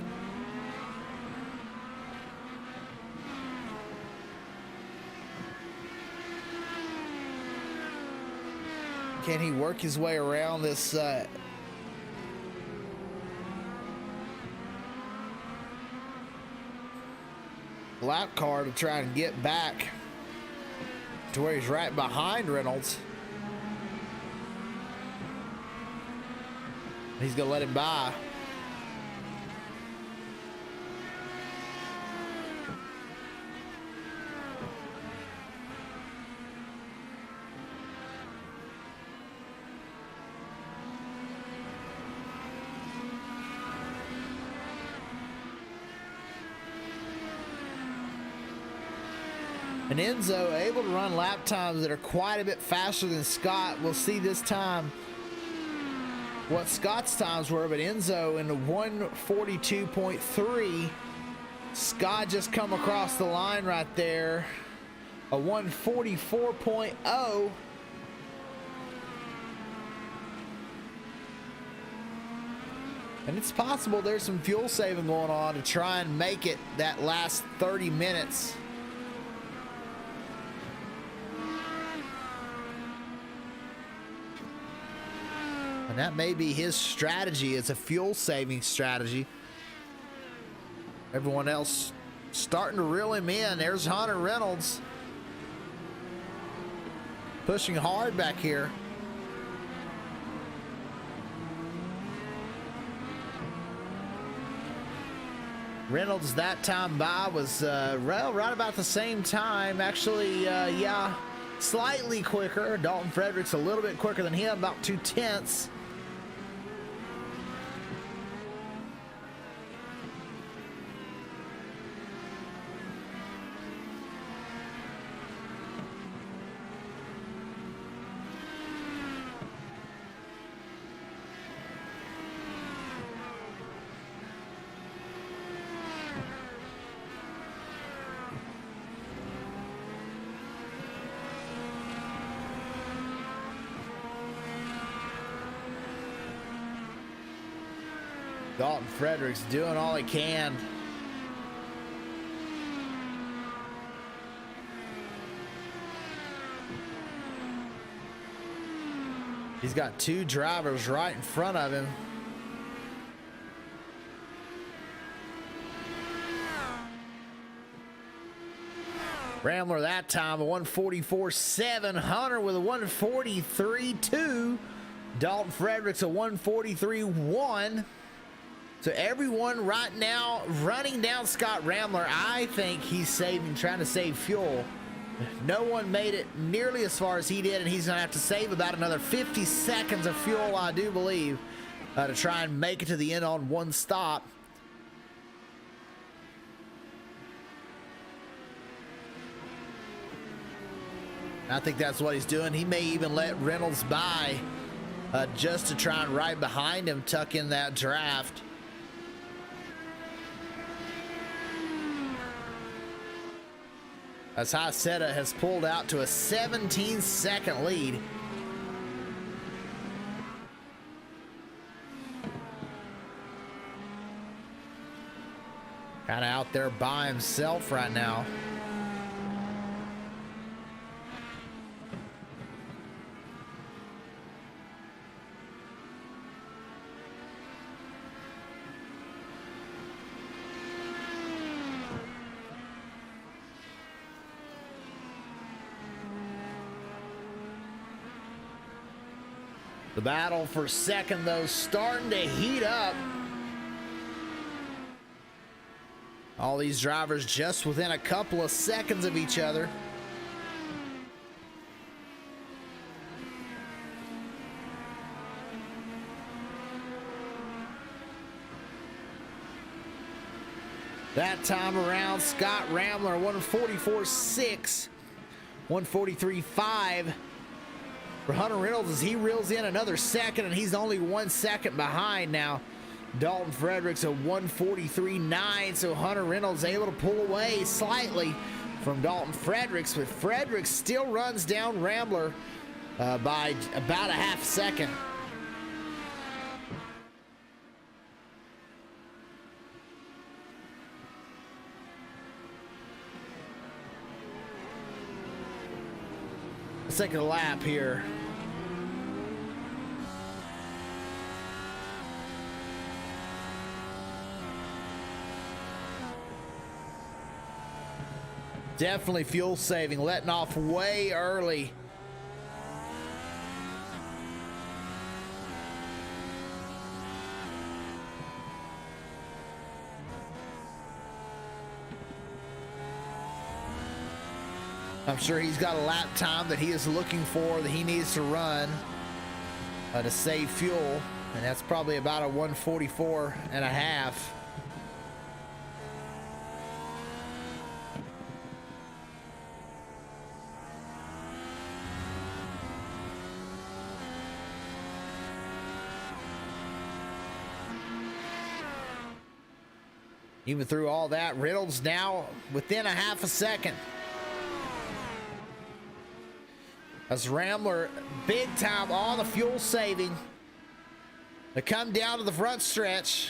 Can he work his way around this lap car to try and get back to where he's right behind Reynolds? He's gonna let him by. And Enzo able to run lap times that are quite a bit faster than Scott. We'll see this time what Scott's times were, but Enzo in the 142.3. Scott just come across the line right there. A 144.0. And it's possible there's some fuel saving going on to try and make it that last 30 minutes. And that may be his strategy. It's a fuel saving strategy. Everyone else starting to reel him in. There's Hunter Reynolds pushing hard back here. Reynolds that time by was right about the same time. Actually, yeah, slightly quicker. Dalton Fredericks a little bit quicker than him, about 2/10. Dalton Fredericks doing all he can. He's got two drivers right in front of him. Rambler that time a 144.7. Hunter with a 143.2. Dalton Fredericks a 143.1. So everyone right now running down Scott Rambler. I think he's trying to save fuel. No one made it nearly as far as he did, and he's going to have to save about another 50 seconds of fuel, I do believe, to try and make it to the end on one stop. I think that's what he's doing. He may even let Reynolds by just to try and ride behind him, tuck in that draft. As Haseda has pulled out to a 17-second lead. Kind of out there by himself right now. The battle for second, though, starting to heat up. All these drivers just within a couple of seconds of each other. That time around, Scott Rambler, 144.6, 143.5. For Hunter Reynolds as he reels in another second, and he's only 1 second behind now. Dalton Fredericks a 143.9, so Hunter Reynolds able to pull away slightly from Dalton Fredericks, but Fredericks still runs down Rambler by about a half second. Let's take a lap here. Definitely fuel saving, letting off way early. I'm sure he's got a lap time that he is looking for, that he needs to run to save fuel, and that's probably about a 144 and a half. Even through all that, Reynolds now within a half a second. As Rambler big time on the fuel saving to come down to the front stretch.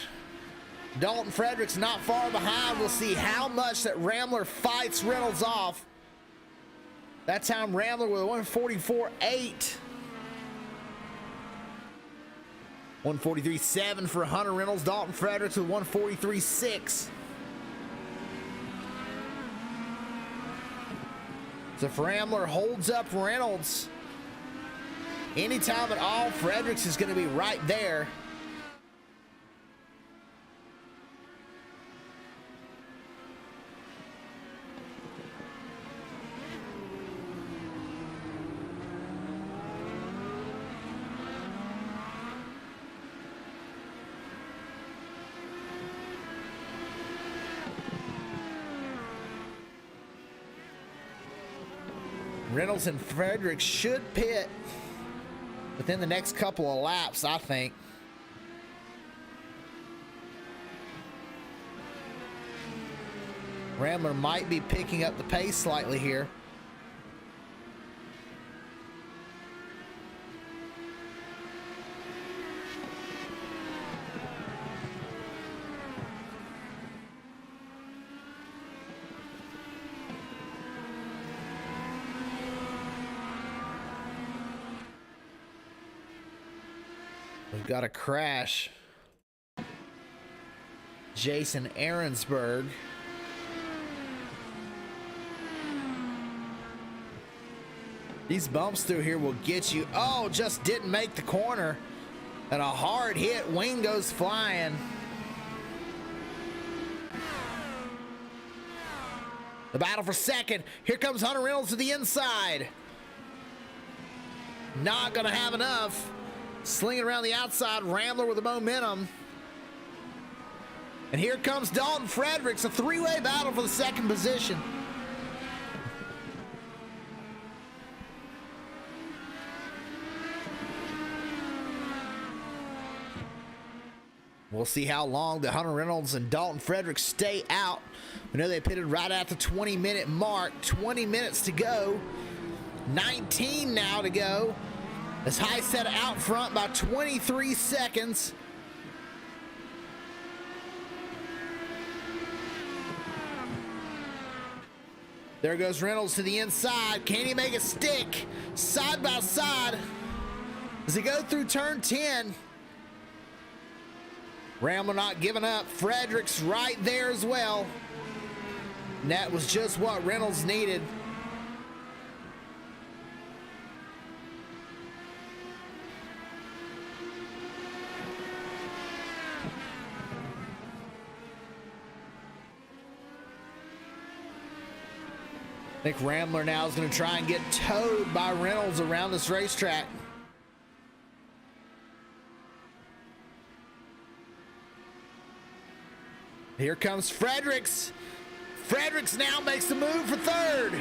Dalton Fredericks not far behind. We'll see how much that Rambler fights Reynolds off. That time Rambler with a 144.8. 143.7 for Hunter Reynolds. Dalton Fredericks with 143.6. So if Rambler holds up Reynolds anytime at all, Fredericks is going to be right there. Reynolds and Fredericks should pit within the next couple of laps, I think. Rambler might be picking up the pace slightly here. We've got a crash. Jason Aaronsberg. These bumps through here will get you. Oh, just didn't make the corner. And a hard hit. Wing goes flying. The battle for second. Here comes Hunter Reynolds to the inside. Not going to have enough. Slinging around the outside. Rambler with the momentum. And here comes Dalton Fredericks. A three-way battle for the second position. We'll see how long the Hunter Reynolds and Dalton Fredericks stay out. We know they pitted right at the 20-minute mark. 20 minutes to go. 19 now to go. As High set out front by 23 seconds. There goes Reynolds to the inside. Can he make it stick? Side by side. As he go through turn 10. Rambler not giving up. Fredericks right there as well. And that was just what Reynolds needed. I think Rambler now is going to try and get towed by Reynolds around this racetrack. Here comes Fredericks. Fredericks now makes the move for third.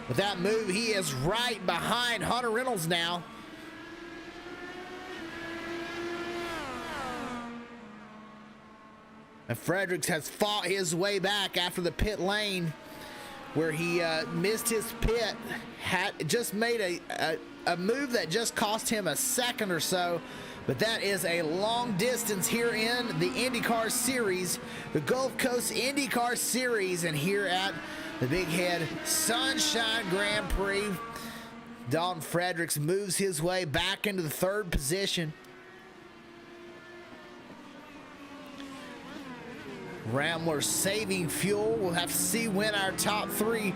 With that move, he is right behind Hunter Reynolds now. And Fredericks has fought his way back after the pit lane where he missed his pit. Just made a move that just cost him a second or so. But that is a long distance here in the IndyCar Series, the Gulf Coast IndyCar Series, and here at the Big Head Sunshine Grand Prix. Dalton Fredericks moves his way back into the third position. Rambler saving fuel. We'll have to see when our top three,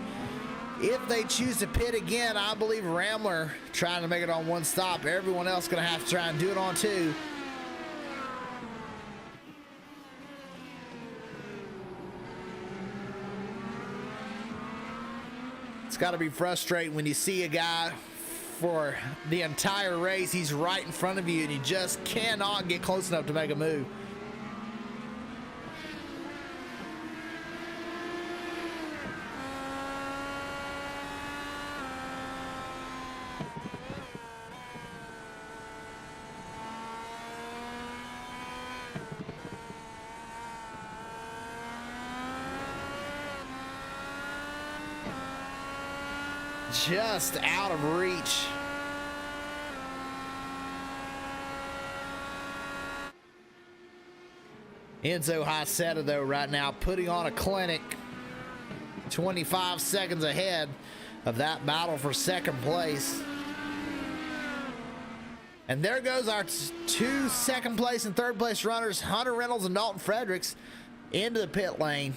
if they choose to pit again. I believe Rambler trying to make it on one stop. Everyone else going to have to try and do it on two. It's got to be frustrating when you see a guy for the entire race, he's right in front of you and you just cannot get close enough to make a move. Just out of reach. Enzo Haceta, though, right now putting on a clinic. 25 seconds ahead of that battle for second place. And there goes our two second place and third place runners, Hunter Reynolds and Dalton Fredericks, into the pit lane.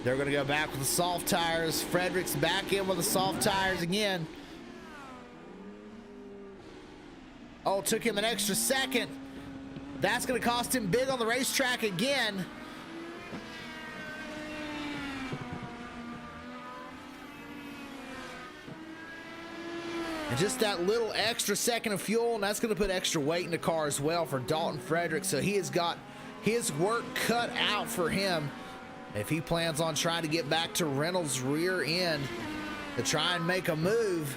They're going to go back with the soft tires. Fredericks back in with the soft tires again. Oh, took him an extra second. That's going to cost him big on the racetrack again. And just that little extra second of fuel, and that's going to put extra weight in the car as well for Dalton Fredericks. So he has got his work cut out for him if he plans on trying to get back to Reynolds' rear end to try and make a move.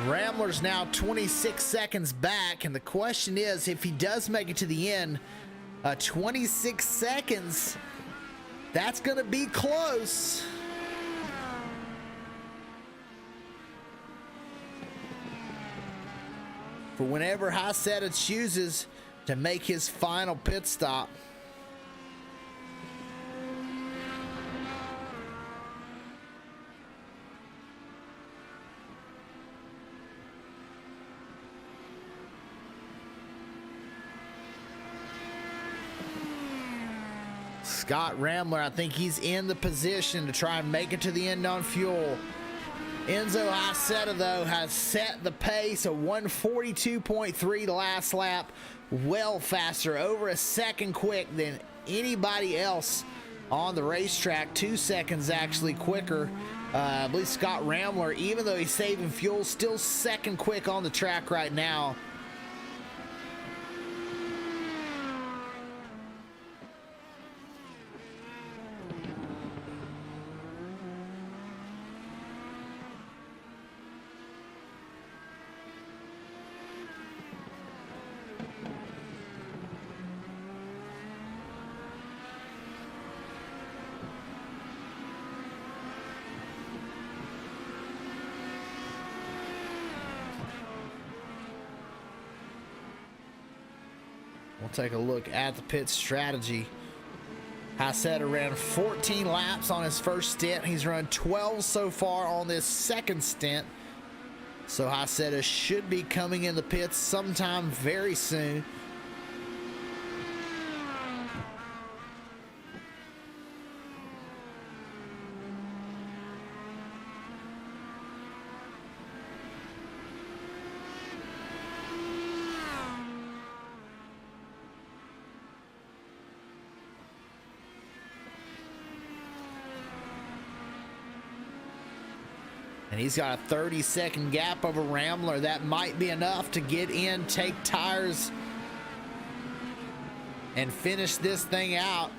Rambler's now 26 seconds back, and the question is, if he does make it to the end, 26 seconds, that's going to be close. for whenever Haseta chooses to make his final pit stop. Scott Rambler, I think he's in the position to try and make it to the end on fuel. Enzo Haseta, though, has set the pace of 142.3 the last lap. Well faster, over a second quick than anybody else on the racetrack. 2 seconds actually quicker. I believe Scott Rambler, even though he's saving fuel, still second quick on the track right now. We'll take a look at the pit strategy. Haseta ran 14 laps on his first stint. He's run 12 so far on this second stint. So Haseta should be coming in the pits sometime very soon. And he's got a 30-second gap over Rambler. That might be enough to get in, take tires, and finish this thing out.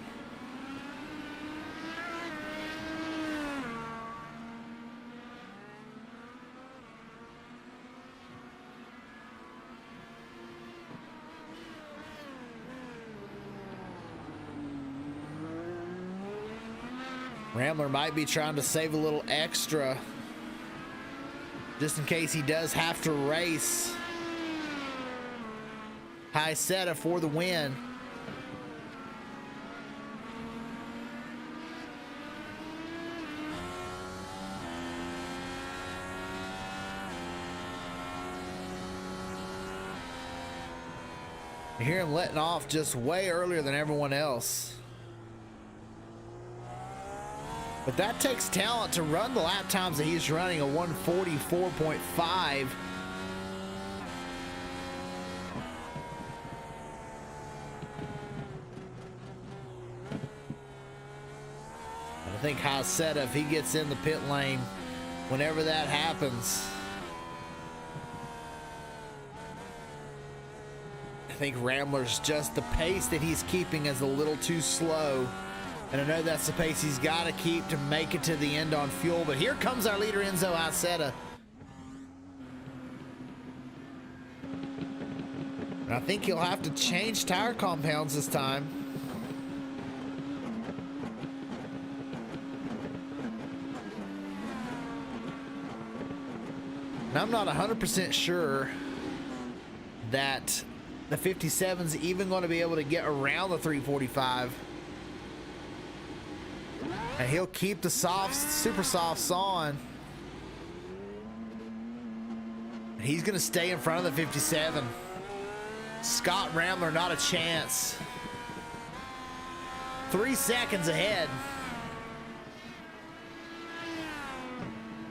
Rambler might be trying to save a little extra just in case he does have to race. Haseta for the win. You hear him letting off just way earlier than everyone else. But that takes talent to run the lap times that he's running, a 144.5. I think Haseta, if he gets in the pit lane, whenever that happens, I think Rambler's just the pace that he's keeping is a little too slow. And I know that's the pace he's got to keep to make it to the end on fuel. But here comes our leader, Enzo Haseta. And I think he'll have to change tire compounds this time. And I'm not 100% sure that the 57's even going to be able to get around the 345. And he'll keep the super softs on. He's going to stay in front of the 57. Scott Rambler, not a chance. 3 seconds ahead.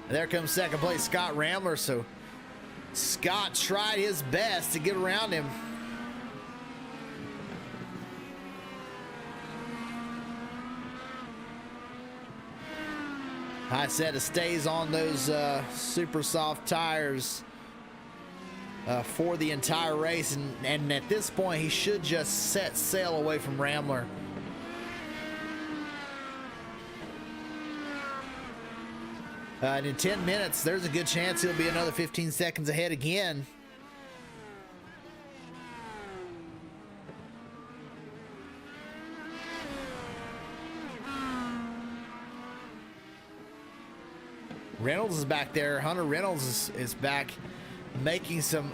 And there comes second place Scott Rambler. So Scott tried his best to get around him. Haseta stays on those super soft tires for the entire race, and at this point he should just set sail away from Rambler. And in 10 minutes, there's a good chance he'll be another 15 seconds ahead again. Reynolds is back there. Hunter Reynolds is back making some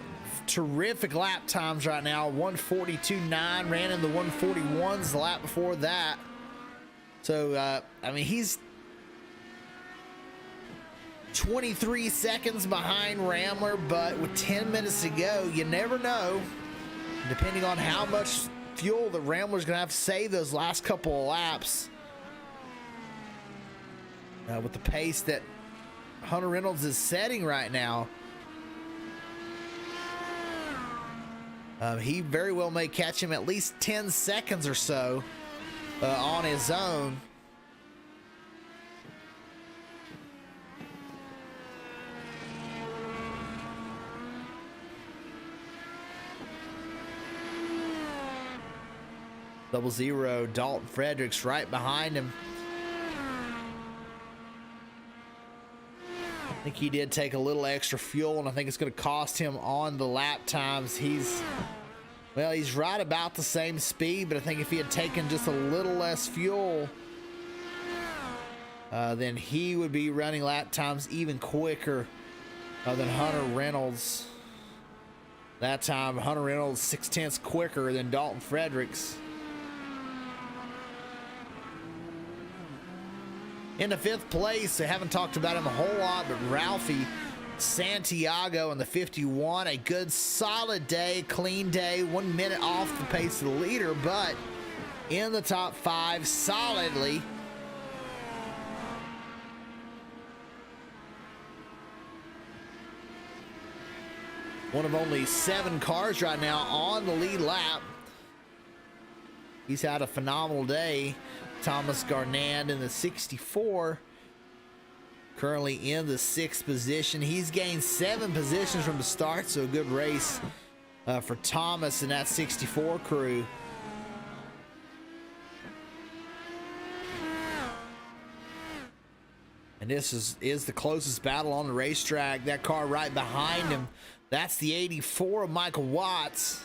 terrific lap times right now. 142.9, ran in the 141s the lap before that. So, I mean, he's 23 seconds behind Rambler, but with 10 minutes to go, you never know. Depending on how much fuel the Rambler's going to have to save those last couple of laps. With the pace that Hunter Reynolds is setting right now, he very well may catch him at least 10 seconds or so on his own. Double zero, Dalton Fredericks right behind him. I think he did take a little extra fuel, and I think it's going to cost him on the lap times. He's right about the same speed, but I think if he had taken just a little less fuel, then he would be running lap times even quicker than Hunter Reynolds. That time, Hunter Reynolds 0.6 quicker than Dalton Fredericks. In the 5th place, I haven't talked about him a whole lot, but Ralphie Santiago in the 51. A good, solid day, clean day. 1 minute off the pace of the leader, but in the top 5 solidly. One of only 7 cars right now on the lead lap. He's had a phenomenal day. Thomas Garnand in the 64, currently in the 6th position. He's gained 7 positions from the start, so a good race for Thomas and that 64 crew. And this is the closest battle on the racetrack. That car right behind him, that's the 84 of Michael Watts.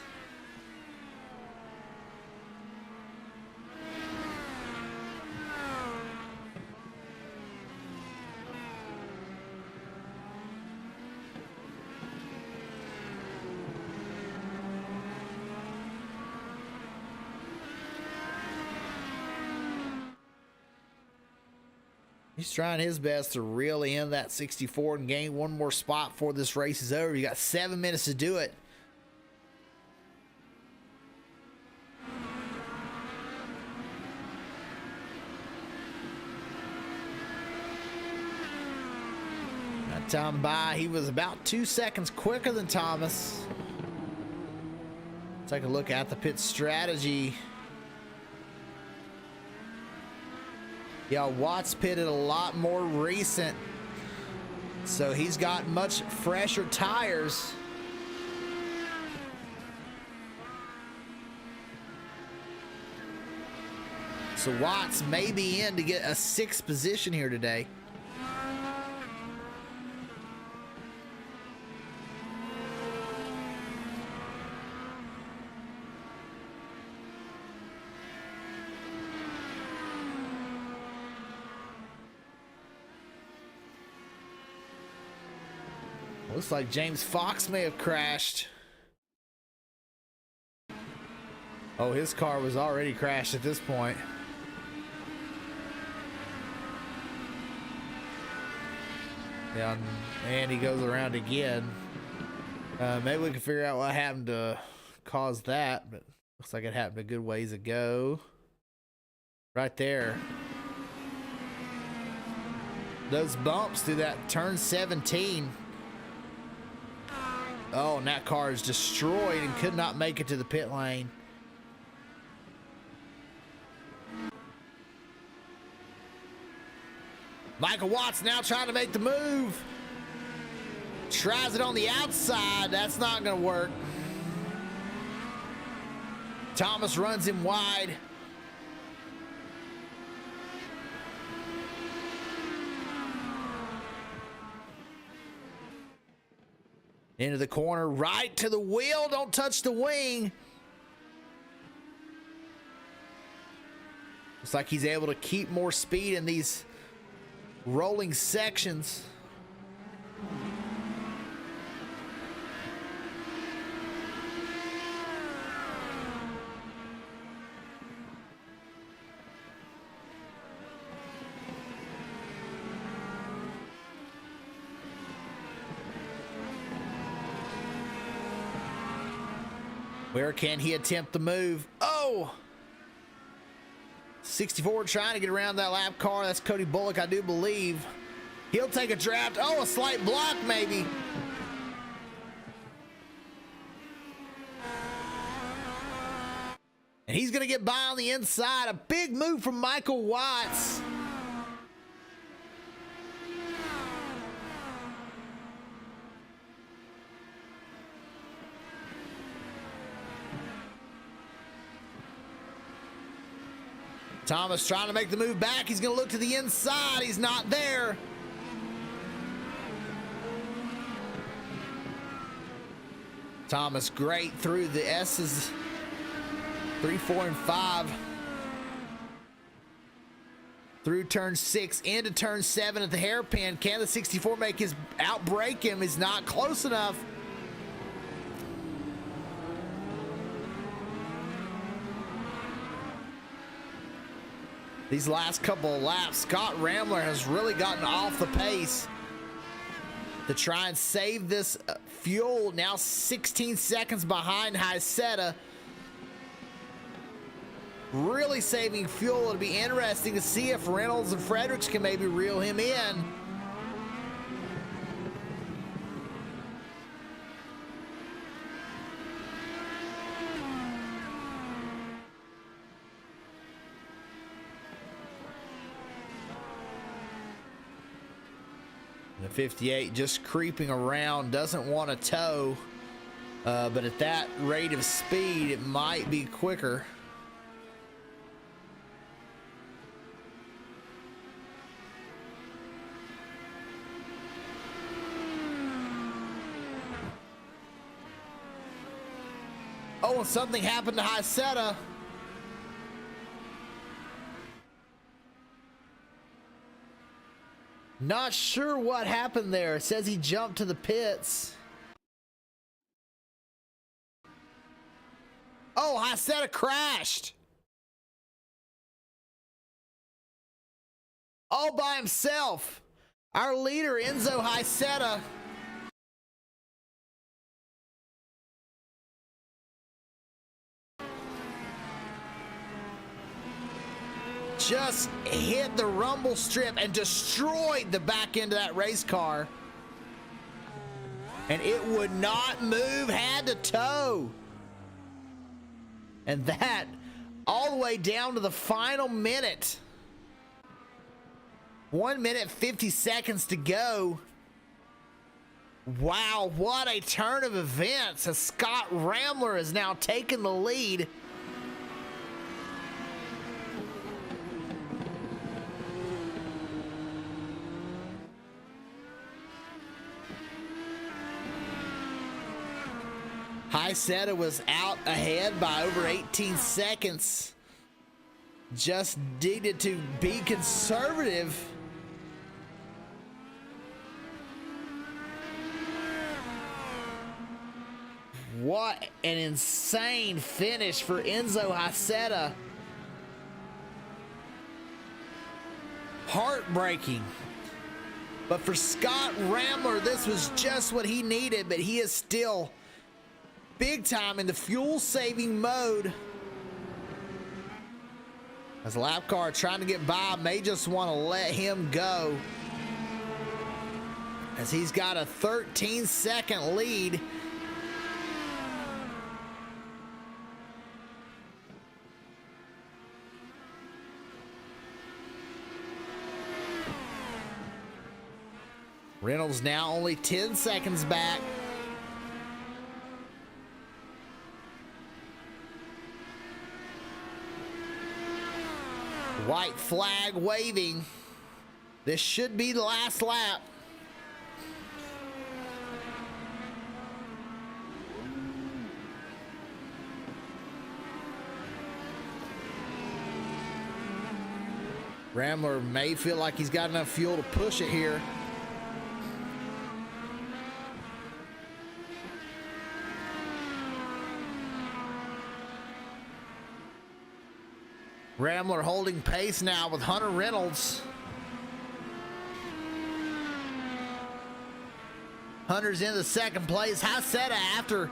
He's trying his best to really end that 64 and gain 1 more spot before this race is over. You got 7 minutes to do it. That time by, he was about 2 seconds quicker than Thomas. Take a look at the pit strategy. Yeah, Watts pitted a lot more recent, so he's got much fresher tires. So Watts may be in to get a 6th position here today. Looks like James Fox may have crashed. Oh, his car was already crashed at this point. Yeah, and he goes around again. Maybe we can figure out what happened to cause that, but looks like it happened a good ways ago. Right there. Those bumps through that turn 17. Oh, and that car is destroyed and could not make it to the pit lane. Michael Watts now trying to make the move. Tries it on the outside. That's not going to work. Thomas runs him wide. Into the corner, right to the wheel. Don't touch the wing. Looks like he's able to keep more speed in these rolling sections. Where can he attempt the move? Oh! 64 trying to get around that lap car. That's Cody Bullock, I do believe. He'll take a draft. Oh, a slight block maybe. And he's going to get by on the inside. A big move from Michael Watts. Thomas trying to make the move back. He's going to look to the inside. He's not there. Thomas great through the S's. 3, 4, and 5. Through turn 6 into turn 7 at the hairpin. Can the 64 make his outbreak him? Is not close enough. These last couple of laps, Scott Ramler has really gotten off the pace to try and save this fuel. Now 16 seconds behind Hyseta. Really saving fuel. It'll be interesting to see if Reynolds and Fredericks can maybe reel him in. The 58 just creeping around, doesn't want to tow, but at that rate of speed, it might be quicker. Oh, and something happened to Hyseta. Not sure what happened there. It says he jumped to the pits. Oh, Hyseta crashed. All by himself. Our leader, Enzo Hyseta. Just hit the rumble strip and destroyed the back end of that race car. And it would not move, had to tow. And that all the way down to the final minute. 1 minute, 50 seconds to go. Wow, what a turn of events as Scott Ramler has now taken the lead. Hyseta was out ahead by over 18 seconds. Just needed to be conservative. What an insane finish for Enzo Hyseta. Heartbreaking. But for Scott Ramler, this was just what he needed, but he is still big time in the fuel saving mode. As lap car trying to get by, may just want to let him go. As he's got a 13-second lead. Reynolds now only 10 seconds back. White flag waving. This should be the last lap. Ramler may feel like he's got enough fuel to push it here. Ramler holding pace now with Hunter Reynolds. Hunter's in the second place. Hyseta, after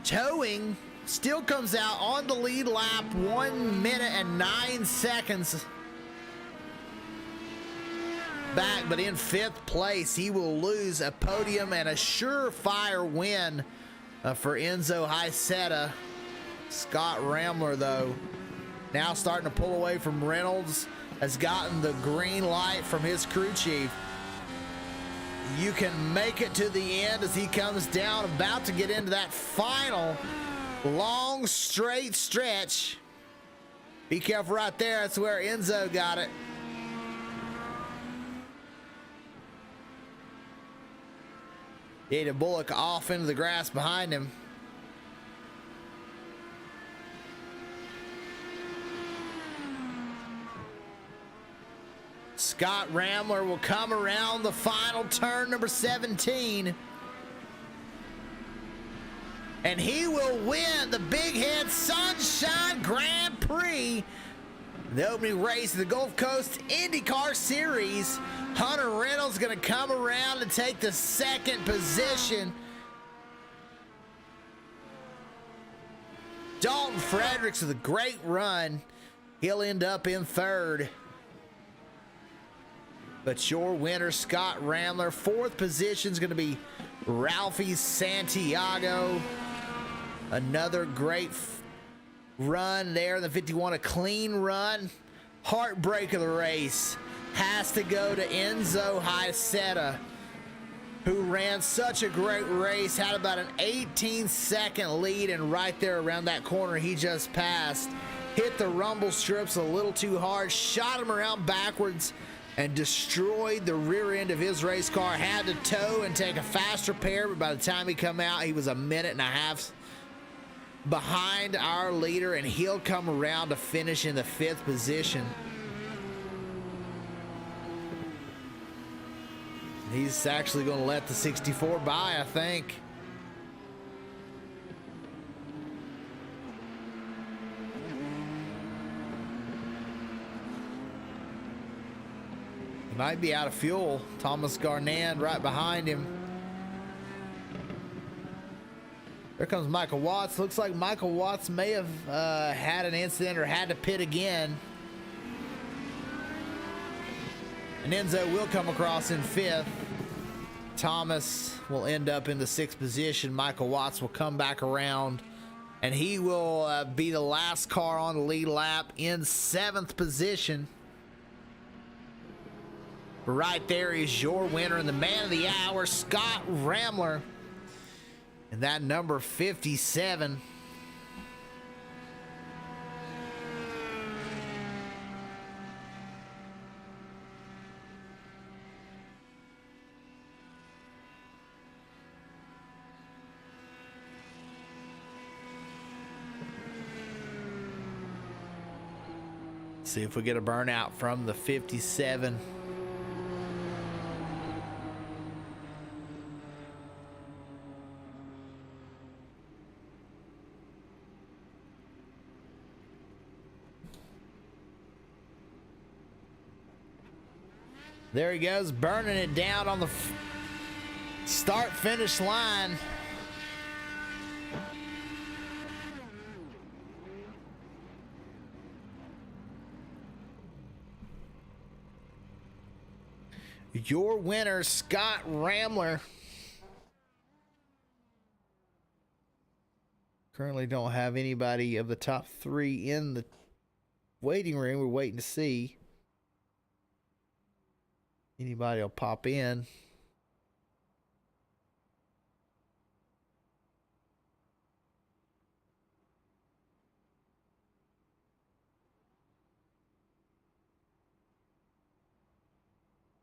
Towing still comes out on the lead lap, 1 minute and 9 seconds back, but in 5th place. He will lose a podium and a surefire win for Enzo Haiseta. Scott Ramler, though, now starting to pull away from Reynolds, has gotten the green light from his crew chief. You can make it to the end as he comes down, about to get into that final long straight stretch. Be careful right there. That's where Enzo got it. Ada Bullock off into the grass behind him. Scott Ramler will come around the final turn, number 17. And he will win the Big Head Sunshine Grand Prix, the opening race of the Gulf Coast IndyCar Series. Hunter Reynolds going to come around and take the 2nd position. Dalton Fredericks with a great run. He'll end up in 3rd. But your winner, Scott Ramler. 4th position is going to be Ralphie Santiago. Another great run there in the 51, a clean run. Heartbreak of the race has to go to Enzo Haiseta, who ran such a great race, had about an 18-second lead, and right there around that corner he just passed, hit the rumble strips a little too hard, shot him around backwards, and destroyed the rear end of his race car. Had to tow and take a faster pair, but by the time he come out, he was a minute and a half behind our leader, and he'll come around to finish in the 5th position. He's actually going to let the 64 by, I think. He might be out of fuel. Thomas Garnand right behind him. There comes Michael Watts. Looks like Michael Watts may have had an incident or had to pit again. And Enzo will come across in 5th. Thomas will end up in the 6th position. Michael Watts will come back around, and he will be the last car on the lead lap in 7th position. But right there is your winner and the man of the hour, Scott Ramler. And that number 57. See if we get a burnout from the 57. There he goes, burning it down on the start-finish line. Your winner, Scott Ramler. Currently don't have anybody of the top 3 in the waiting room. We're waiting to see. Anybody will pop in.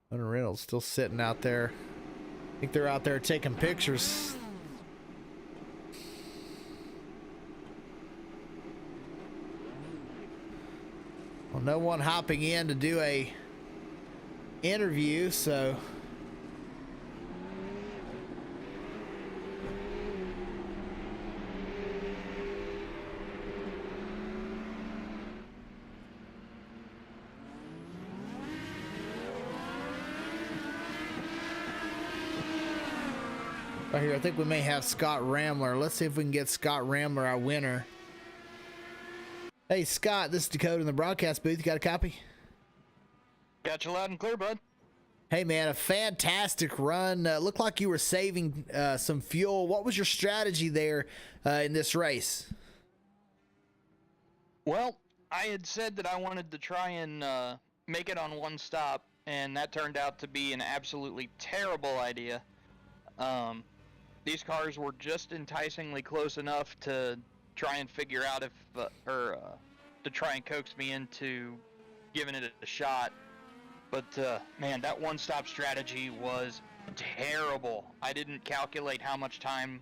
Hunter Reynolds still sitting out there. I think they're out there taking pictures. Well, no one hopping in to do a interview, so Right here, I think we may have Scott Ramler. Let's see if we can get Scott Ramler, our winner. Hey, Scott, this is Dakota in the broadcast booth. You got a copy? Got you loud and clear, bud. Hey, man, a fantastic run. Looked like you were saving some fuel. What was your strategy there in this race? Well, I had said that I wanted to try and make it on one stop, and that turned out to be an absolutely terrible idea. These cars were just enticingly close enough to try and figure out if, to try and coax me into giving it a shot. But man, that one-stop strategy was terrible. I didn't calculate how much time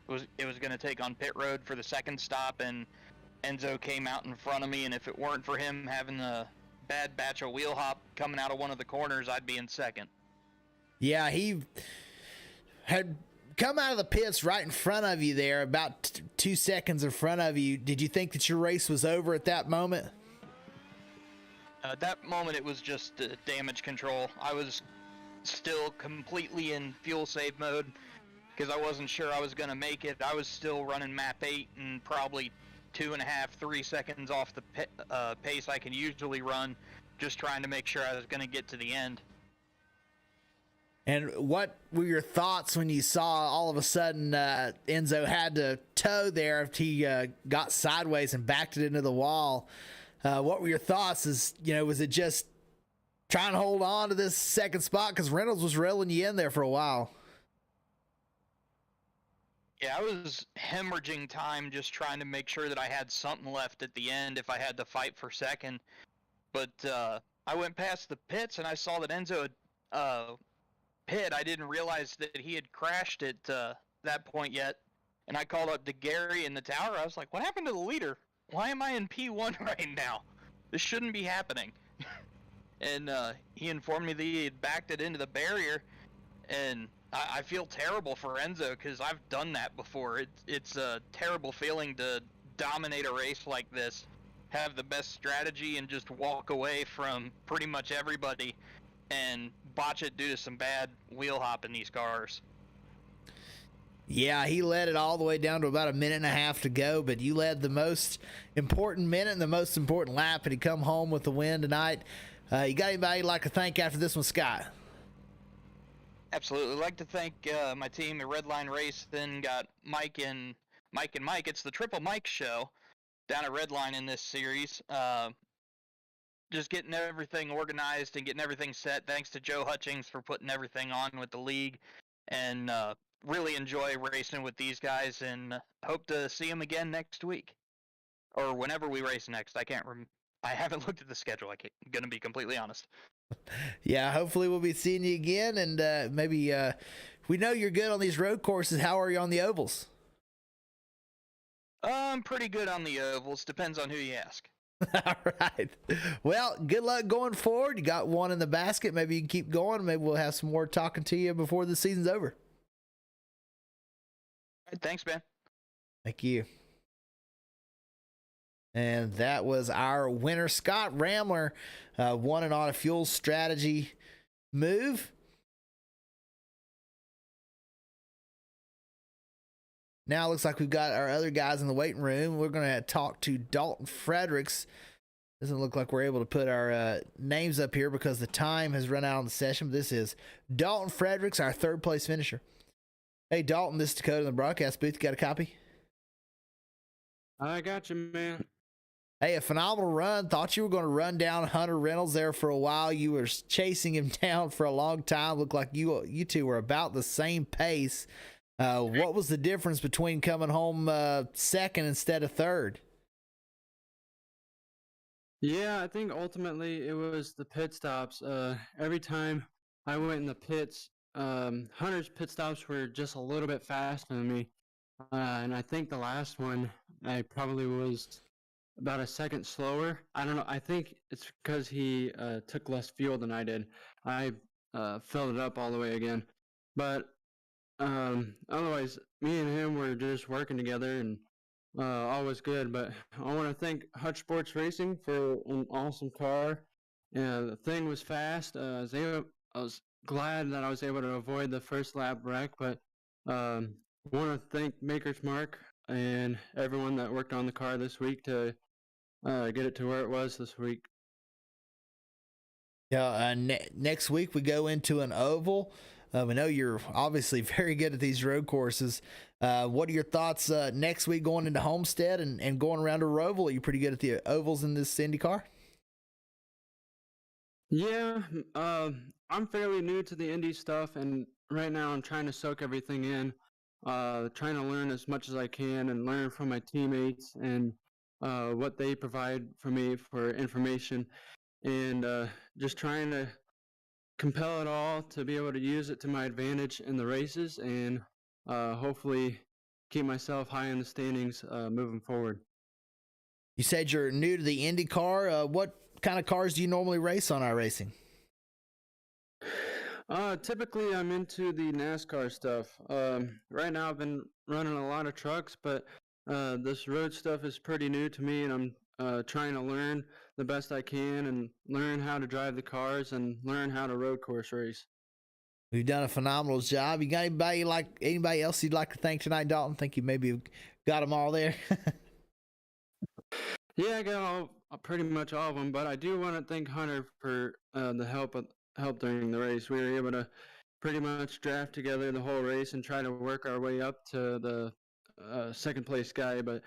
it was going to take on pit road for the second stop, and Enzo came out in front of me, and if it weren't for him having a bad batch of wheel hop coming out of one of the corners, I'd be in second. Yeah, he had come out of the pits right in front of you there, about 2 seconds in front of you. Did you think that your race was over at that moment? At that moment, it was just damage control. I was still completely in fuel save mode because I wasn't sure I was going to make it. I was still running map 8 and probably 2.5, 3 seconds off the pace I can usually run, just trying to make sure I was going to get to the end. And what were your thoughts when you saw all of a sudden Enzo had to tow there if he got sideways and backed it into the wall? What were your thoughts? Was it just trying to hold on to this second spot because Reynolds was reeling you in there for a while? Yeah, I was hemorrhaging time just trying to make sure that I had something left at the end if I had to fight for second. But I went past the pits and I saw that Enzo had pit. I didn't realize that he had crashed at that point yet. And I called up to Gary in the tower. I was like, what happened to the leader? Why am I in P1 right now? This shouldn't be happening. And he informed me that he had backed it into the barrier. And I feel terrible for Enzo because I've done that before. It's a terrible feeling to dominate a race like this, have the best strategy, and just walk away from pretty much everybody and botch it due to some bad wheel hop in these cars. Yeah, he led it all the way down to about a minute and a half to go, but you led the most important minute and the most important lap, and he come home with the win tonight. You got anybody you'd like to thank after this one, Scott? Absolutely. I'd like to thank my team at Redline Racing. Got Mike and Mike. It's the Triple Mike show down at Redline in this series. Just getting everything organized and getting everything set. Thanks to Joe Hutchings for putting everything on with the league, and really enjoy racing with these guys, and hope to see them again next week or whenever we race next. I haven't looked at the schedule. I'm going to be completely honest. Yeah, hopefully we'll be seeing you again, and maybe we know you're good on these road courses. How are you on the ovals? I'm pretty good on the ovals. Depends on who you ask. All right. Well, good luck going forward. You got one in the basket. Maybe you can keep going. Maybe we'll have some more talking to you before the season's over. All right, thanks, man. Thank you. And that was our winner, Scott Ramler, won it on a fuel strategy move. Now it looks like we've got our other guys in the waiting room. We're going to talk to Dalton Fredericks. Doesn't look like we're able to put our names up here because the time has run out on the session. This is Dalton Fredericks, our third place finisher. Hey, Dalton, this is Dakota in the broadcast booth. You got a copy? I got you, man. Hey, a phenomenal run. Thought you were going to run down Hunter Reynolds there for a while. You were chasing him down for a long time. Looked like you two were about the same pace. What was the difference between coming home second instead of third? Yeah, I think ultimately it was the pit stops. Every time I went in the pits, Hunter's pit stops were just a little bit faster than me. And I think the last one, I probably was about a second slower. I don't know. I think it's because he took less fuel than I did. I filled it up all the way again. But otherwise, me and him were just working together and all was good. But I want to thank Hutch Sports Racing for an awesome car. Yeah, the thing was fast. I was glad that I was able to avoid the first lap wreck, but Um, Want to thank Maker's Mark and everyone that worked on the car this week to get it to where it was this week. Yeah, next week we go into an oval. We know you're obviously very good at these road courses. What are your thoughts next week going into Homestead and going around a Roval? Are you pretty good at the ovals in this IndyCar? Yeah, I'm fairly new to the Indy stuff, and right now I'm trying to soak everything in, trying to learn as much as I can and learn from my teammates and what they provide for me for information, and just trying to compel it all to be able to use it to my advantage in the races and hopefully keep myself high in the standings moving forward. You said you're new to the IndyCar. What kind of cars do you normally race on iRacing? Typically, I'm into the NASCAR stuff. Right now, I've been running a lot of trucks, but this road stuff is pretty new to me, and I'm trying to learn the best I can and learn how to drive the cars and learn how to road course race. We've done a phenomenal job. You got anybody else you'd like to thank tonight, Dalton? Think you maybe got them all there. Yeah, I got pretty much all of them, but I do want to thank Hunter for the help during the race. We were able to pretty much draft together the whole race and try to work our way up to the second place guy, but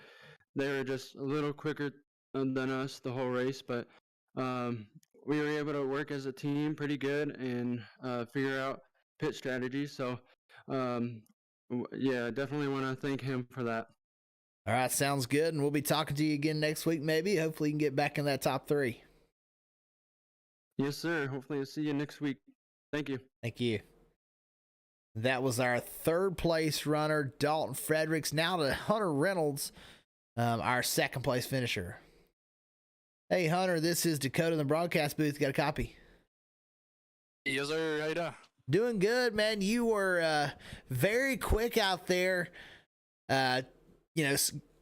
they were just a little quicker than us the whole race. But we were able to work as a team pretty good and figure out pit strategies. So yeah, definitely want to thank him for that. All right, sounds good. And we'll be talking to you again next week, maybe. Hopefully, you can get back in that top 3. Yes, sir. Hopefully, I'll see you next week. Thank you. Thank you. That was our third place runner, Dalton Fredericks. Now to Hunter Reynolds, our second place finisher. Hey, Hunter, this is Dakota in the broadcast booth. Got a copy? Yes, sir. How you doing? Doing good, man. You were very quick out there.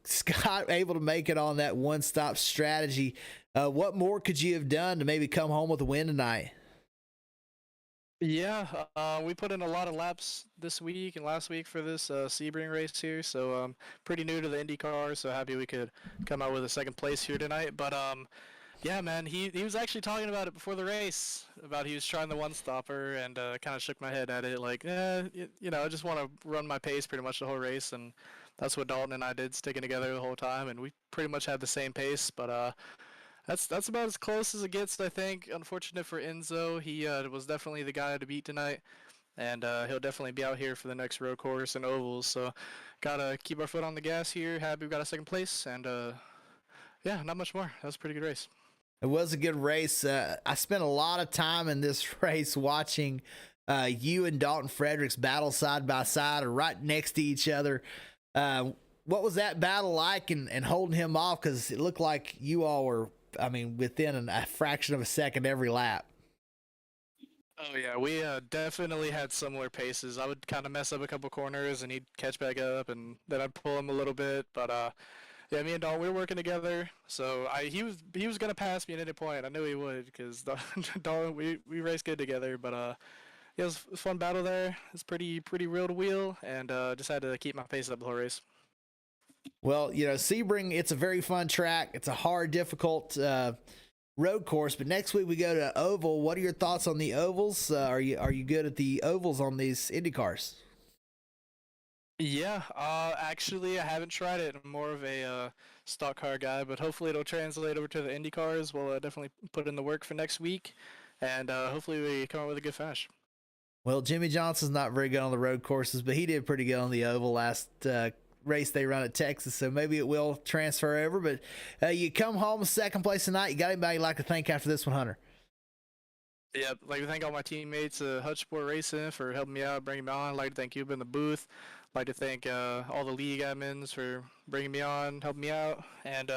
Scott able to make it on that one-stop strategy. What more could you have done to maybe come home with a win tonight? Yeah, we put in a lot of laps this week and last week for this Sebring race here, so pretty new to the IndyCar, so happy we could come out with a second place here tonight. But yeah, man, he was actually talking about it before the race, about he was trying the one-stopper, and kind of shook my head at it, like, I just want to run my pace pretty much the whole race, and that's what Dalton and I did, sticking together the whole time, and we pretty much had the same pace, but that's about as close as it gets, I think. Unfortunate for Enzo, he was definitely the guy to beat tonight, and he'll definitely be out here for the next road course and ovals, so gotta keep our foot on the gas here. Happy we got a second place, and yeah, not much more. That was a pretty good race. It was a good race. I spent a lot of time in this race watching you and Dalton Fredericks battle side by side or right next to each other. What was that battle like and holding him off? Because it looked like you all were, within a fraction of a second every lap. Oh yeah, we definitely had similar paces. I would kind of mess up a couple corners, and he'd catch back up, and then I'd pull him a little bit. But yeah, me and Dalton, we were working together. So he was gonna pass me at any point. I knew he would, because Dalton, we raced good together. But yeah, it was a fun battle there. It's pretty real to wheel, and just had to keep my pace up the whole race. Well, Sebring, it's a very fun track. It's a hard, difficult road course. But next week we go to oval. What are your thoughts on the ovals? Are you good at the ovals on these Indy cars? Yeah, actually, I haven't tried it. I'm more of a stock car guy, but hopefully it'll translate over to the Indy cars. We'll definitely put in the work for next week, and hopefully we come up with a good finish. Well, Jimmy Johnson's not very good on the road courses, but he did pretty good on the oval last race they run at Texas, so maybe it will transfer over. But you come home second place tonight. You got anybody you'd like to thank after this one, Hunter? Yeah, I'd like to thank all my teammates at Hutch Sport Racing for helping me out, bringing me on. I'd like to thank you in the booth. I'd like to thank all the league admins for bringing me on, helping me out, and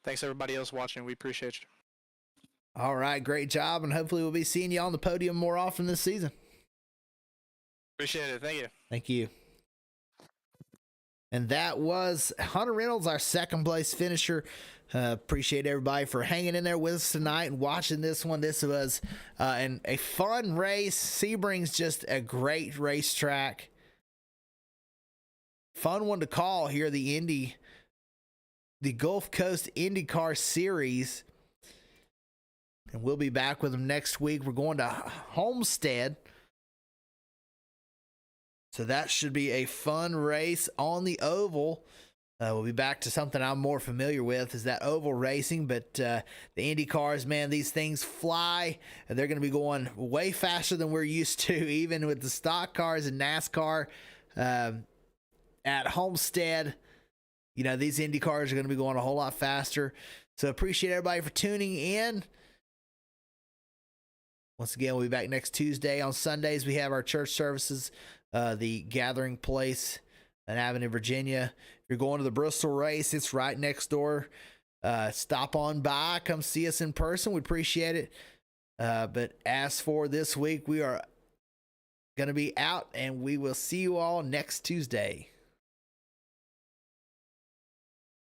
thanks everybody else watching. We appreciate you. All right, great job, and hopefully we'll be seeing you on the podium more often this season. Appreciate it. Thank you. Thank you. And that was Hunter Reynolds, our second place finisher. Appreciate everybody for hanging in there with us tonight and watching this one. This was a fun race. Sebring's just a great racetrack. fun one to call here, the Gulf Coast IndyCar Series. And we'll be back with them next week. We're going to Homestead. So that should be a fun race on the oval. We'll be back to something I'm more familiar with, is that oval racing. But the Indy cars, man, these things fly. And they're going to be going way faster than we're used to, even with the stock cars and NASCAR at Homestead. You know, these Indy cars are going to be going a whole lot faster. So appreciate everybody for tuning in. Once again, we'll be back next Tuesday. On Sundays, we have our church services, the Gathering Place in Avenue, Virginia. If you're going to the Bristol race, it's right next door. Stop on by, come see us in person. We appreciate it. But as for this week, we are going to be out, and we will see you all next Tuesday.